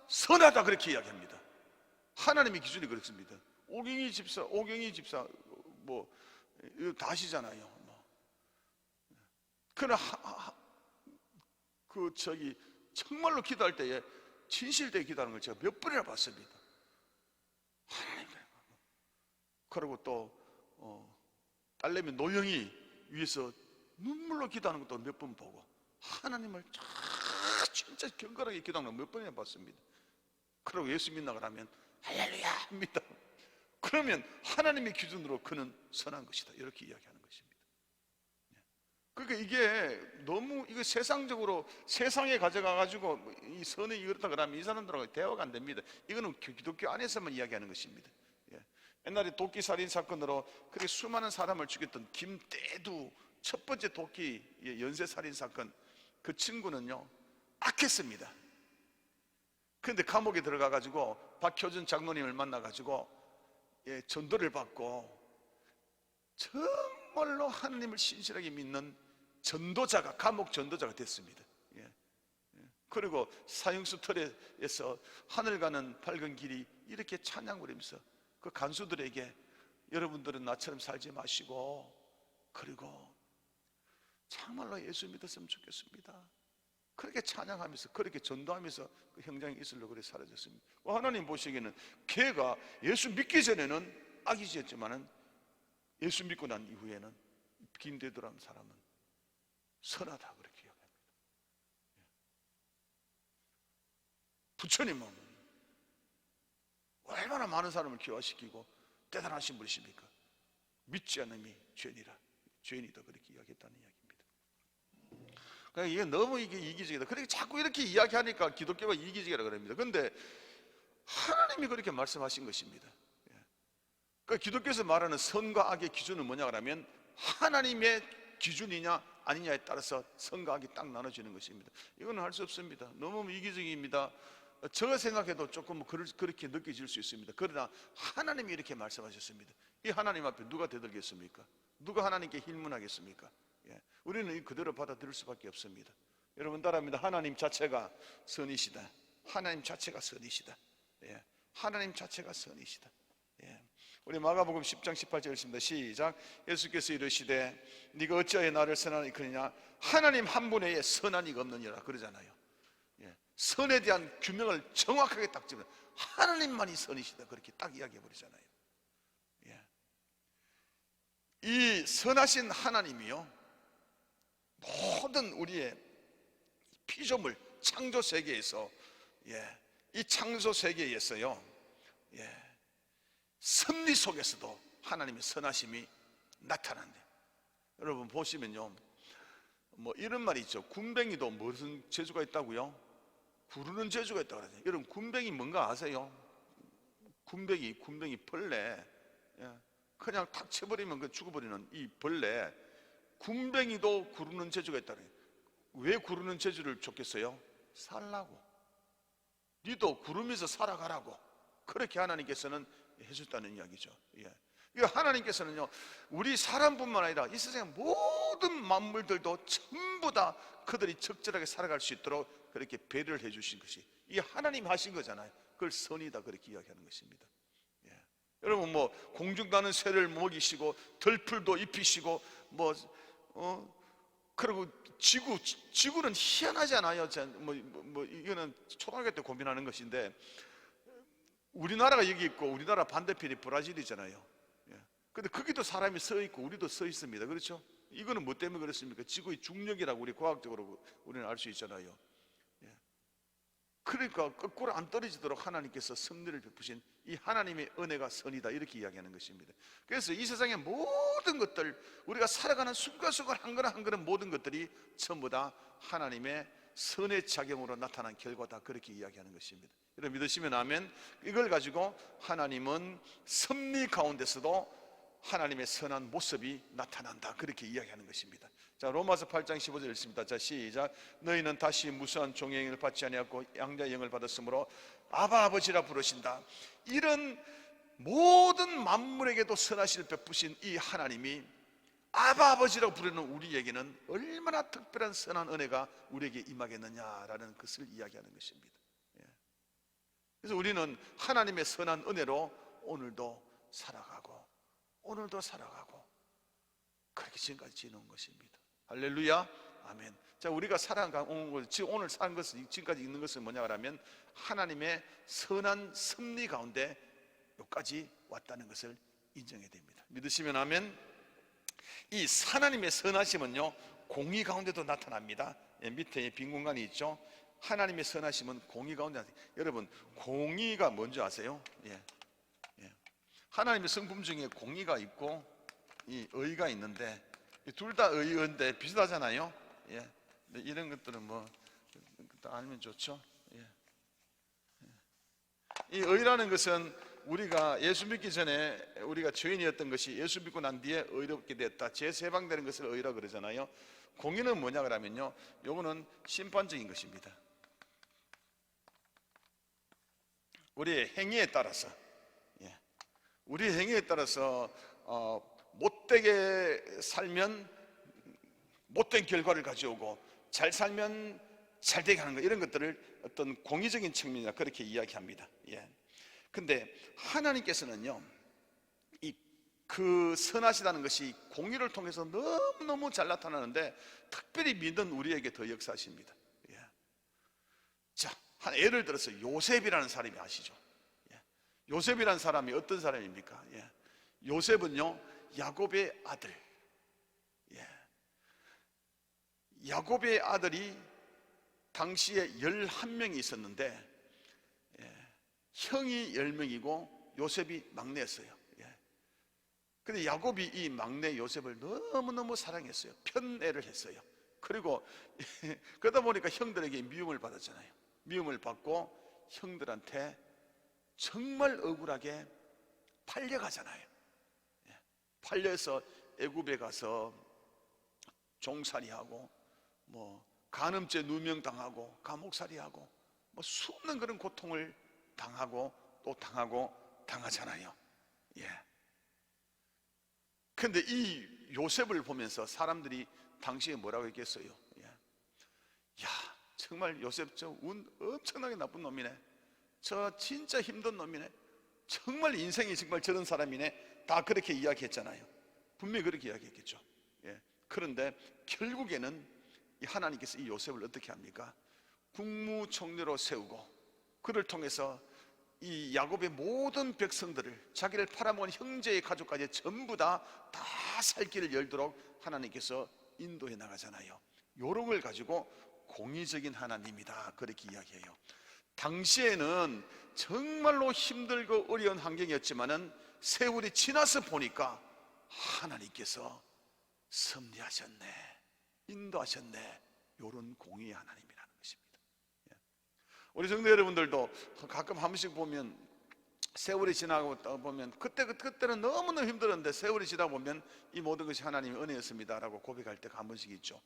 선하다 그렇게 이야기합니다. 하나님의 기준이 그렇습니다. 오경희 집사 뭐 이거 다 아시잖아요. 그러나 정말로 기도할 때에 진실되게 기도하는 걸 제가 몇 번이나 봤습니다. 하나님, 그리고 또 딸내미 노영이 위해서 눈물로 기도하는 것도 몇 번 보고 하나님을 진짜 경건하게 기도하는 걸 몇 번이나 봤습니다. 그리고 예수 믿나 그러면 할렐루야 합니다. 그러면 하나님의 기준으로 그는 선한 것이다, 이렇게 이야기하는 것입니다. 그러니까 이게 너무 이거 세상적으로 세상에 가져가가지고 이 선이 이렇다 그러면 이 사람들하고 대화가 안 됩니다. 이거는 기독교 안에서만 이야기하는 것입니다. 옛날에 도끼 살인 사건으로 그렇게 수많은 사람을 죽였던 김대두 첫 번째 도끼 연쇄 살인 사건, 그 친구는요 악했습니다. 그런데 감옥에 들어가가지고 박효준 장로님을 만나가지고 전도를 받고 정말로 하나님을 신실하게 믿는 전도자가, 감옥 전도자가 됐습니다. 그리고 사형수 털에서 하늘 가는 밝은 길이 이렇게 찬양 부르면서 그 간수들에게 여러분들은 나처럼 살지 마시고 그리고 정말로 예수 믿었으면 좋겠습니다, 그렇게 찬양하면서 그렇게 전도하면서 그 형장에 있으려고 그래 사라졌습니다. 하나님 보시기에는 걔가 예수 믿기 전에는 악이지였지만은 예수 믿고 난 이후에는 김대두라는 사람은 선하다 그렇게 이야기합니다. 부처님은 얼마나 많은 사람을 기화시키고 대단하신 분이십니까? 믿지 않음이 죄인이다 그렇게 이야기했다는 이야기입니다. 그러니까 이게 너무 이기적이다. 그렇게 자꾸 이렇게 이야기하니까 기독교가 이기적이라 그럽니다. 그런데 하나님이 그렇게 말씀하신 것입니다. 그러니까 기독교에서 말하는 선과 악의 기준은 뭐냐 그러면 하나님의 기준이냐 아니냐에 따라서 선과 악이 딱 나눠지는 것입니다. 이거는 할 수 없습니다. 너무 이기적입니다. 제가 생각해도 조금 그렇게 느껴질 수 있습니다. 그러나 하나님이 이렇게 말씀하셨습니다. 이 하나님 앞에 누가 대들겠습니까? 누가 하나님께 힐문하겠습니까? 우리는 그대로 받아들일 수밖에 없습니다. 여러분 따라합니다. 하나님 자체가 선이시다. 하나님 자체가 선이시다. 하나님 자체가 선이시다. 우리 마가복음 10장 18절 읽습니다. 시작. 예수께서 이르시되 네가 어찌하여 나를 선하니 그러냐, 하나님 한 분 외에 선한 이가 없느니라 그러잖아요. 선에 대한 규명을 정확하게 딱 집어요. 하나님만이 선이시다 그렇게 딱 이야기해 버리잖아요. 이 선하신 하나님이요, 모든 우리의 피조물 창조 세계에서 이 창조 세계에서요 섭리 속에서도 하나님의 선하심이 나타난대요. 여러분 보시면요, 뭐 이런 말이 있죠. 군뱅이도 무슨 재주가 있다고요? 구르는 재주가 있다고 그러죠. 여러분 군뱅이 뭔가 아세요? 군뱅이 벌레, 그냥 탁 쳐버리면 그 죽어버리는 이 벌레, 군뱅이도 구르는 재주가 있다는 거예요. 왜 구르는 재주를 줬겠어요? 살라고, 니도 구르면서 살아가라고 그렇게 하나님께서는 해줬다는 이야기죠. 하나님께서는요, 우리 사람뿐만 아니라 이 세상의 모든 만물들도 전부 다 그들이 적절하게 살아갈 수 있도록 그렇게 배려를 해주신 것이 이 하나님 하신 거잖아요. 그걸 선이다 그렇게 이야기하는 것입니다. 예. 여러분 뭐 공중 나는 새를 먹이시고 들풀도 입히시고 그리고 지구는 희한하지 않아요? 이거는 초등학교 때 고민하는 것인데, 우리나라가 여기 있고 우리나라 반대편이 브라질이잖아요. 예. 근데 거기도 사람이 서 있고 우리도 서 있습니다. 그렇죠? 이거는 뭐 때문에 그렇습니까? 지구의 중력이라고 우리 과학적으로 우리는 알 수 있잖아요. 예. 그러니까 거꾸로 안 떨어지도록 하나님께서 섭리를 베푸신 이 하나님의 은혜가 선이다 이렇게 이야기하는 것입니다. 그래서 이 세상의 모든 것들, 우리가 살아가는 순간순간 한 걸음 한 걸음 모든 것들이 전부 다 하나님의 선의 작용으로 나타난 결과다 그렇게 이야기하는 것입니다. 여러분 믿으시면 아멘. 이걸 가지고 하나님은 섭리 가운데서도 하나님의 선한 모습이 나타난다 그렇게 이야기하는 것입니다. 자, 로마서 8장 15절 읽습니다. 자, 시작. 너희는 다시 무수한 종의 영을 받지 아니하고 양자의 영을 받았으므로 아바 아버지라 부르신다. 이런 모든 만물에게도 선하심을 베푸신 이 하나님이 아바 아버지라고 부르는 우리에게는 얼마나 특별한 선한 은혜가 우리에게 임하겠느냐라는 것을 이야기하는 것입니다. 그래서 우리는 하나님의 선한 은혜로 오늘도 살아가고 그렇게 지금까지 지내온 것입니다. 할렐루야, 아멘. 자, 우리가 살아온 것, 지금 오늘 산 것은, 지금까지 있는 것은 뭐냐 하면 하나님의 선한 섭리 가운데 여기까지 왔다는 것을 인정해야 됩니다. 믿으시면 아멘. 이 하나님의 선하심은요 공의 가운데도 나타납니다. 밑에 빈 공간이 있죠. 하나님의 선하심은 공의 가운데 나타납니다. 여러분 공의가 뭔지 아세요? 하나님의 성품 중에 공의가 있고 이 의가 있는데 둘 다 의인데 비슷하잖아요. 이런 것들은 뭐 알면 좋죠. 이 의라는 것은 우리가 예수 믿기 전에 우리가 죄인이었던 것이 예수 믿고 난 뒤에 의롭게 됐다, 죄 해방되는 것을 의라고 그러잖아요. 공의는 뭐냐 그러면요, 요거는 심판적인 것입니다. 우리의 행위에 따라서, 우리의 행위에 따라서 못되게 살면 못된 결과를 가져오고 잘 살면 잘되게 하는 것, 이런 것들을 어떤 공의적인 측면이라 그렇게 이야기합니다. 근데 하나님께서는요 그 선하시다는 것이 공의를 통해서 너무너무 잘 나타나는데 특별히 믿는 우리에게 더 역사하십니다. 자, 예를 들어서 요셉이라는 사람이 아시죠? 요셉이라는 사람이 어떤 사람입니까? 요셉은요 야곱의 아들, 야곱의 아들이 당시에 11명이 있었는데 형이 10명이고 요셉이 막내였어요. 근데 야곱이 이 막내 요셉을 너무너무 사랑했어요. 편애를 했어요. 그리고 그러다 보니까 형들에게 미움을 받았잖아요. 미움을 받고 형들한테 정말 억울하게 팔려가잖아요. 팔려서 애굽에 가서 종살이하고 뭐 간음죄 누명당하고 감옥살이하고 뭐 수없는 그런 고통을 당하고 또 당하잖아요. 근데 이 요셉을 보면서 사람들이 당시에 뭐라고 했겠어요? 야, 정말 요셉 저 운 엄청나게 나쁜 놈이네. 저 진짜 힘든 놈이네. 정말 인생이 정말 저런 사람이네. 다 그렇게 이야기했잖아요. 분명히 그렇게 이야기했겠죠. 그런데 결국에는 이 하나님께서 이 요셉을 어떻게 합니까? 국무총리로 세우고 그를 통해서 이 야곱의 모든 백성들을, 자기를 팔아먹은 형제의 가족까지 전부 다 살 길을 열도록 하나님께서 인도해 나가잖아요. 요런 걸 가지고 공의적인 하나님이다 그렇게 이야기해요. 당시에는 정말로 힘들고 어려운 환경이었지만은 세월이 지나서 보니까 하나님께서 섭리하셨네, 인도하셨네, 요런 공의의 하나님이라는 것입니다. 우리 성도 여러분들도 가끔 한 번씩 보면 세월이 지나고 보면 그때는 너무너무 힘들었는데 세월이 지나고 보면 이 모든 것이 하나님의 은혜였습니다 라고 고백할 때가 한 번씩 있죠.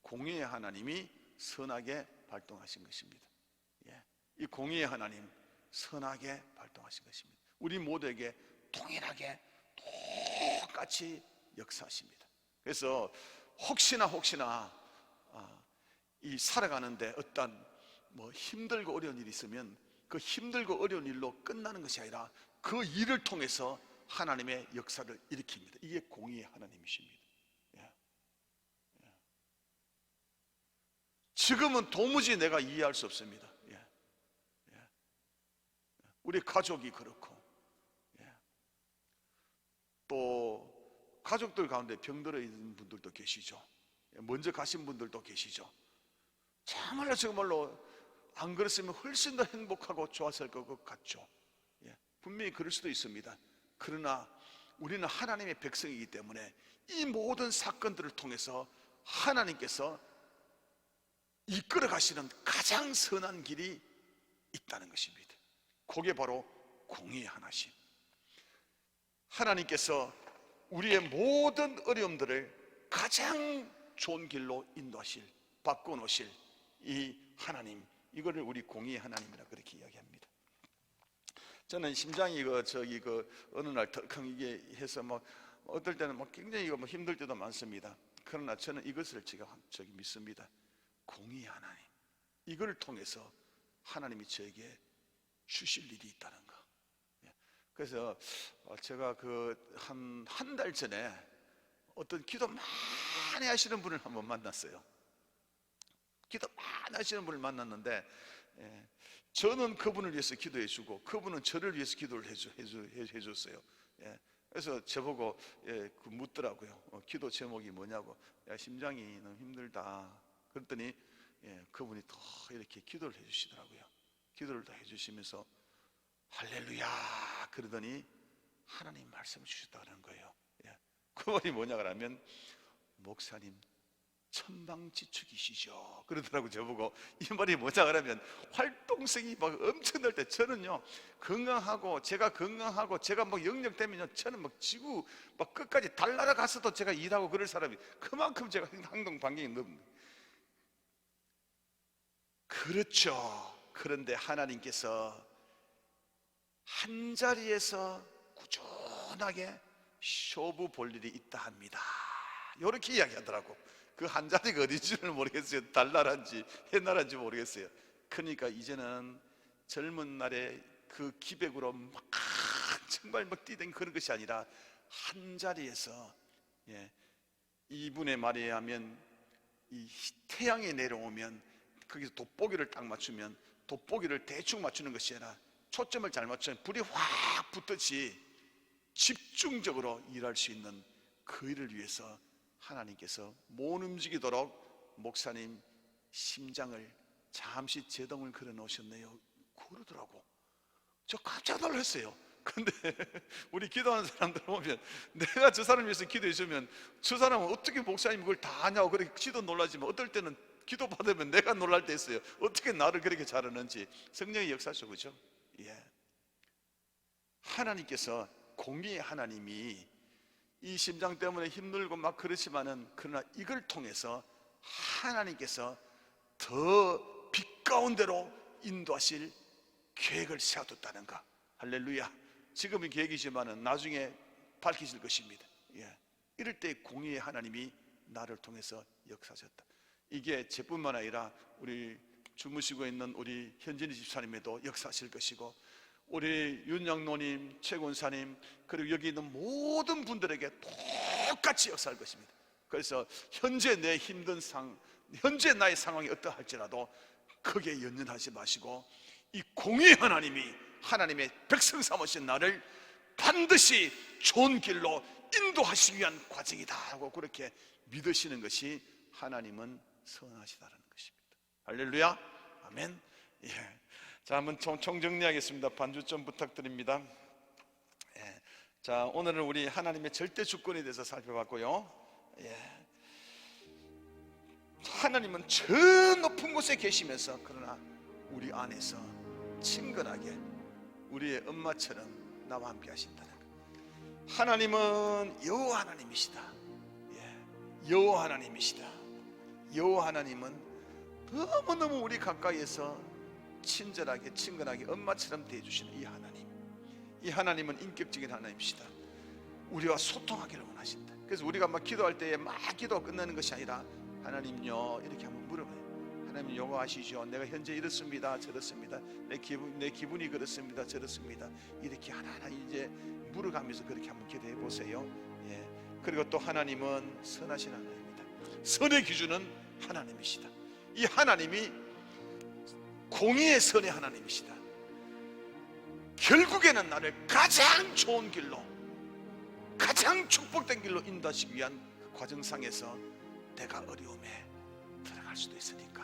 공의의 하나님이 선하게 발동하신 것입니다. 이 공의의 하나님 선하게 발동하신 것입니다. 우리 모두에게 동일하게 똑같이 역사하십니다. 그래서 혹시나 이 살아가는데 어떤 힘들고 어려운 일이 있으면 그 힘들고 어려운 일로 끝나는 것이 아니라 그 일을 통해서 하나님의 역사를 일으킵니다. 이게 공의의 하나님이십니다. 지금은 도무지 내가 이해할 수 없습니다. 우리 가족이 그렇고, 또 가족들 가운데 병들어 있는 분들도 계시죠. 먼저 가신 분들도 계시죠. 정말로 안 그랬으면 훨씬 더 행복하고 좋았을 것 같죠. 분명히 그럴 수도 있습니다. 그러나 우리는 하나님의 백성이기 때문에 이 모든 사건들을 통해서 하나님께서 이끌어 가시는 가장 선한 길이 있다는 것입니다. 그게 바로 공의의 하나심. 하나님께서 우리의 모든 어려움들을 가장 좋은 길로 인도하실, 바꿔놓으실 이 하나님, 이거를 우리 공의의 하나님이라 그렇게 이야기합니다. 저는 심장이 어느 날 덜컹 이게 해서 어떨 때는 굉장히 힘들 때도 많습니다. 그러나 저는 이것을 제가 믿습니다. 공의의 하나님, 이걸 통해서 하나님이 저에게 주실 일이 있다는 거. 그래서 제가 한 달 전에 어떤 기도 많이 하시는 분을 한번 만났어요. 기도 많이 하시는 분을 만났는데, 저는 그분을 위해서 기도해 주고 그분은 저를 위해서 기도를 해줬어요. 그래서 저보고 묻더라고요. 기도 제목이 뭐냐고. 야, 심장이 너무 힘들다. 그랬더니 그분이 더 이렇게 기도를 해주시더라고요. 기도를 다 해주시면서 할렐루야 그러더니 하나님 말씀을 주셨다는 거예요. 그 말이 뭐냐 그러면, 목사님 천방지축이시죠 그러더라고. 저보고 이 말이 뭐냐 그러면, 활동성이 엄청 날 때 저는요 건강하고 제가 영역되면요 저는 지구 끝까지 달 날아가서도 제가 일하고 그럴 사람이, 그만큼 제가 행동 반경이 넓은. 그렇죠. 그런데 하나님께서 한 자리에서 꾸준하게 쇼부 볼 일이 있다 합니다. 이렇게 이야기하더라고. 그 한 자리가 어딘지를 모르겠어요. 달나라인지 해나라인지 모르겠어요. 그러니까 이제는 젊은 날에 그 기백으로 정말 뛰던 그런 것이 아니라 한 자리에서, 이분의 말에 의하면 이 태양이 내려오면 거기서 돋보기를 딱 맞추면 돋보기를 대충 맞추는 것이 아니라 초점을 잘 맞추면 불이 확 붙듯이 집중적으로 일할 수 있는 그 일을 위해서 하나님께서 못 움직이도록 목사님 심장을 잠시 제동을 걸어 놓으셨네요 그러더라고. 저 깜짝 놀랐어요. 근데 우리 기도하는 사람들 보면, 내가 저 사람 위해서 기도해 주면 저 사람은 어떻게 목사님 그걸 다 하냐고 그렇게 기도 놀라지만, 어떨 때는 기도 받으면 내가 놀랄 때 있어요. 어떻게 나를 그렇게 잘하는지. 성령의 역사죠, 그죠? 하나님께서, 공의의 하나님이 이 심장 때문에 힘들고 그렇지만은, 그러나 이걸 통해서 하나님께서 더 빛 가운데로 인도하실 계획을 세워뒀다는 거. 할렐루야. 지금은 계획이지만은 나중에 밝히실 것입니다. 이럴 때 공의의 하나님이 나를 통해서 역사하셨다. 이게 저뿐만 아니라 우리 주무시고 있는 우리 현진이 집사님에도 역사하실 것이고, 우리 윤양노님, 최군사님, 그리고 여기 있는 모든 분들에게 똑같이 역사할 것입니다. 그래서 현재 내 힘든 현재 나의 상황이 어떠할지라도 크게 연연하지 마시고, 이 공의의 하나님이 하나님의 백성 삼으신 나를 반드시 좋은 길로 인도하시기 위한 과정이다 하고 그렇게 믿으시는 것이 하나님은 선하시다는 것입니다. 할렐루야. 아멘. 자, 한번 총정리하겠습니다. 반주 좀 부탁드립니다. 자, 오늘은 우리 하나님의 절대 주권에 대해서 살펴봤고요. 하나님은 저 높은 곳에 계시면서, 그러나 우리 안에서 친근하게 우리의 엄마처럼 나와 함께 하신다는 것. 하나님은 여호와 하나님이시다. 여호와 하나님이시다. 여호와 하나님은 너무너무 우리 가까이에서 친절하게 친근하게 엄마처럼 대해주시는 이 하나님. 이 하나님은 인격적인 하나님이시다. 우리와 소통하기를 원하신다. 그래서 우리가 막 기도할 때에 막 기도가 끝나는 것이 아니라 하나님요 이렇게 한번 물어봐요. 하나님 요거 아시죠? 내가 현재 이렇습니다, 저렇습니다. 내 기분이 그렇습니다, 저렇습니다. 이렇게 하나하나 이제 물어가면서 그렇게 한번 기도해 보세요. 예. 그리고 또 하나님은 선하신 하나님입니다. 선의 기준은 하나님이시다. 이 하나님이 공의의 선의 하나님이시다. 결국에는 나를 가장 좋은 길로, 가장 축복된 길로 인도하시기 위한 그 과정상에서 내가 어려움에 들어갈 수도 있으니까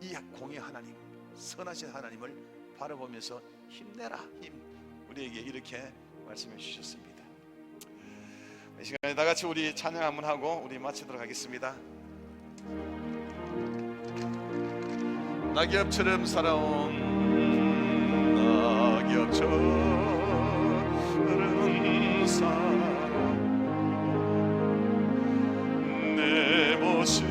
이 공의 하나님, 선하신 하나님을 바라보면서 힘내라, 우리에게 이렇게 말씀해 주셨습니다. 이 시간에 다 같이 우리 찬양 한번 하고 우리 마치도록 하겠습니다. 낙엽처럼 살아온, 낙엽처럼 살아온 내 모습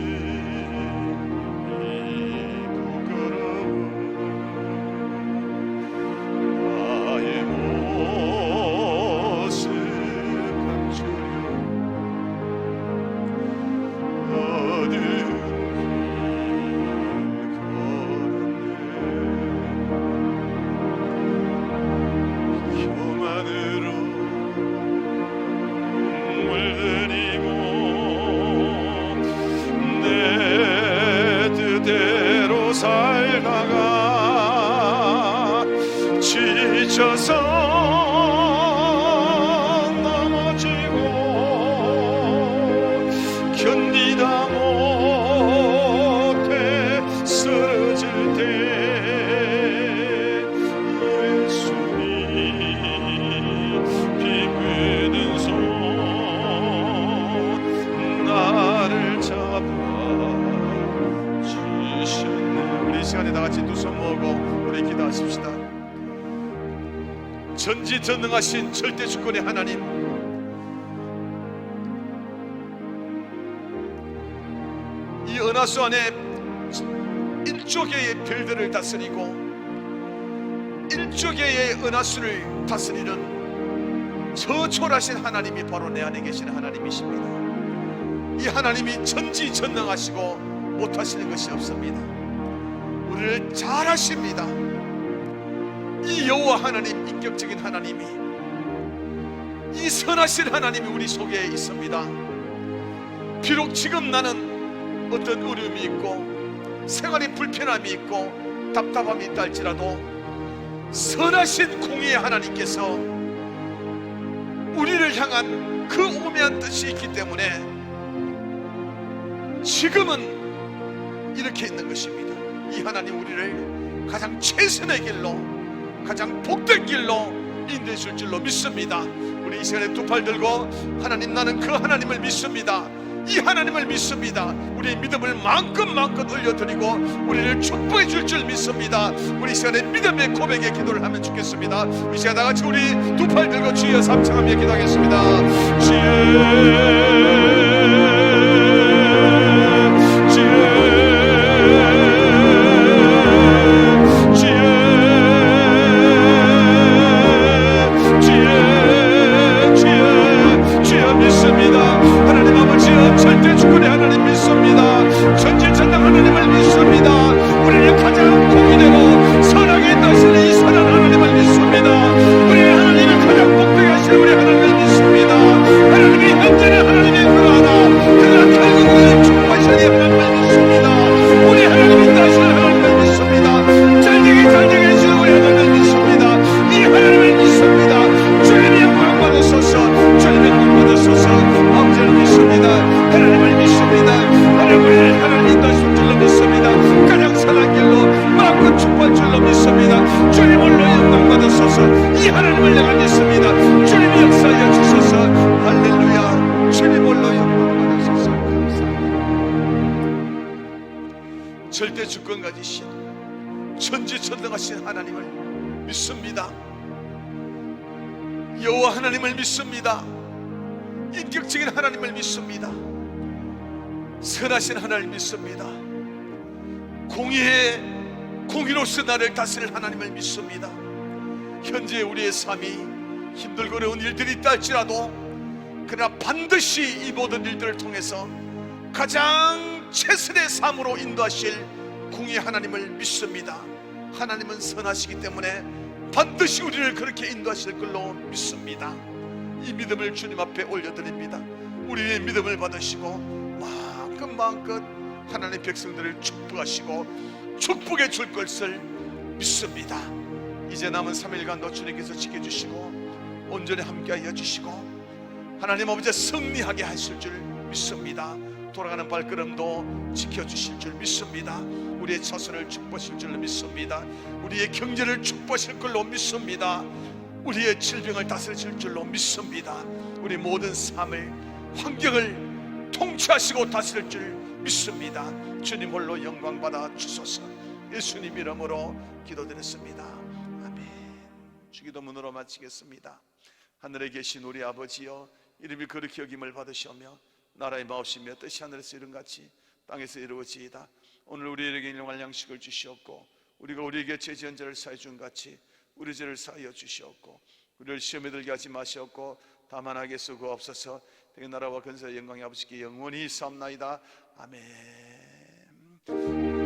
살다가 지쳐서 넘어지고 견디다 못해 쓰러질 때 예수님 비 묻은 손 나를 잡아 주셨네. 우리 시간에 다 같이 두 손 모으고 우리 기도하십시다. 전지전능하신 절대 주권의 하나님, 이 은하수 안에 1조 개의 별들을 다스리고 1조 개의 은하수를 다스리는 저초라신 하나님이 바로 내 안에 계시는 하나님이십니다. 이 하나님이 전지전능하시고 못하시는 것이 없습니다. 우리를 잘 아십니다. 이 여호와 하나님, 인격적인 하나님이, 이 선하신 하나님이 우리 속에 있습니다. 비록 지금 나는 어떤 어려움이 있고 생활에 불편함이 있고 답답함이 있다 할지라도 선하신 공의의 하나님께서 우리를 향한 그 오묘한 뜻이 있기 때문에 지금은 이렇게 있는 것입니다. 이 하나님 우리를 가장 최선의 길로, 가장 복된 길로 인도해 줄 줄로 믿습니다. 우리 이 시간에 두 팔 들고 하나님, 나는 그 하나님을 믿습니다. 이 하나님을 믿습니다. 우리의 믿음을 마음껏 올려드리고 우리를 축복해 줄 줄 믿습니다. 우리 이 시간에 믿음의 고백의 기도를 하면 좋겠습니다. 이 시간 다 같이 우리 두 팔 들고 주여 삼창하며 기도하겠습니다. 주여 절대 주권의 하나님 믿습니다. 전지전능 하나님을 믿습니다. 우리를 가장 공의대로 선하게 인도하시는 이 선한 하나님을 믿습니다. 우리 하나님을 가장 복되게 하시는 우리 하나님을 믿습니다. 하나님이 현재는 하나님이 그러하나 그러나 결국은 축복하시는 이 하나님을 믿습니다. 우리 하나님이 인도하시는 하나님을 믿습니다. 잘되게 해주는 우리 하나님을 믿습니다. 이 하나님을 믿습니다. 주님의 영광 받으소서, 주님의 복 받으소서. 아버지를 믿습니다. 하나님을 믿습니다. 하나님을 인도하실 줄로 믿습니다. 가장 선한 길로 마음껏 축복할 줄로 믿습니다. 주님 홀로 영광 받으소서. 이 하나님을 내가 믿습니다. 주님이 역사하여 주소서. 할렐루야. 주님 홀로 영광 받으소서. 감사합니다. 절대 주권 가지신 전지전능하신 하나님을 믿습니다. 여호와 하나님을 믿습니다. 인격적인 하나님을 믿습니다. 선하신 하나님을 믿습니다. 공의로서 나를 다스릴 하나님을 믿습니다. 현재 우리의 삶이 힘들고 어려운 일들이 있다 할지라도 그러나 반드시 이 모든 일들을 통해서 가장 최선의 삶으로 인도하실 공의 하나님을 믿습니다. 하나님은 선하시기 때문에 반드시 우리를 그렇게 인도하실 걸로 믿습니다. 이 믿음을 주님 앞에 올려드립니다. 우리의 믿음을 받으시고 마음껏 하나님 백성들을 축복하시고 축복해 줄 것을 믿습니다. 이제 남은 3일간도 주님께서 지켜주시고 온전히 함께하여 주시고 하나님 아버지 승리하게 하실 줄 믿습니다. 돌아가는 발걸음도 지켜주실 줄 믿습니다. 우리의 자손을 축복하실 줄 믿습니다. 우리의 경제를 축복하실 걸로 믿습니다. 우리의 질병을 다스리실 줄로 믿습니다. 우리 모든 삶을 환경을 통치하시고 다스릴 줄 믿습니다. 주님 홀로 영광 받아 주소서. 예수님 이름으로 기도드렸습니다. 아멘. 주기도문으로 마치겠습니다. 하늘에 계신 우리 아버지여, 이름이 그렇게 여김을 받으시오며 나라의 마옵시며 뜻이 하늘에서 이룬같이 땅에서 이루어지이다. 오늘 우리에게 일용할 양식을 주시옵고 우리가 우리에게 죄 지은 자를 사해 준 같이 우리 죄를 사하여 주시옵고 우리를 시험에 들게 하지 마시옵고 다만 악에 쓰고옵소서. 되게 나라와 근세와 영광이 아버지께 영원히 있사옵나이다. 아멘.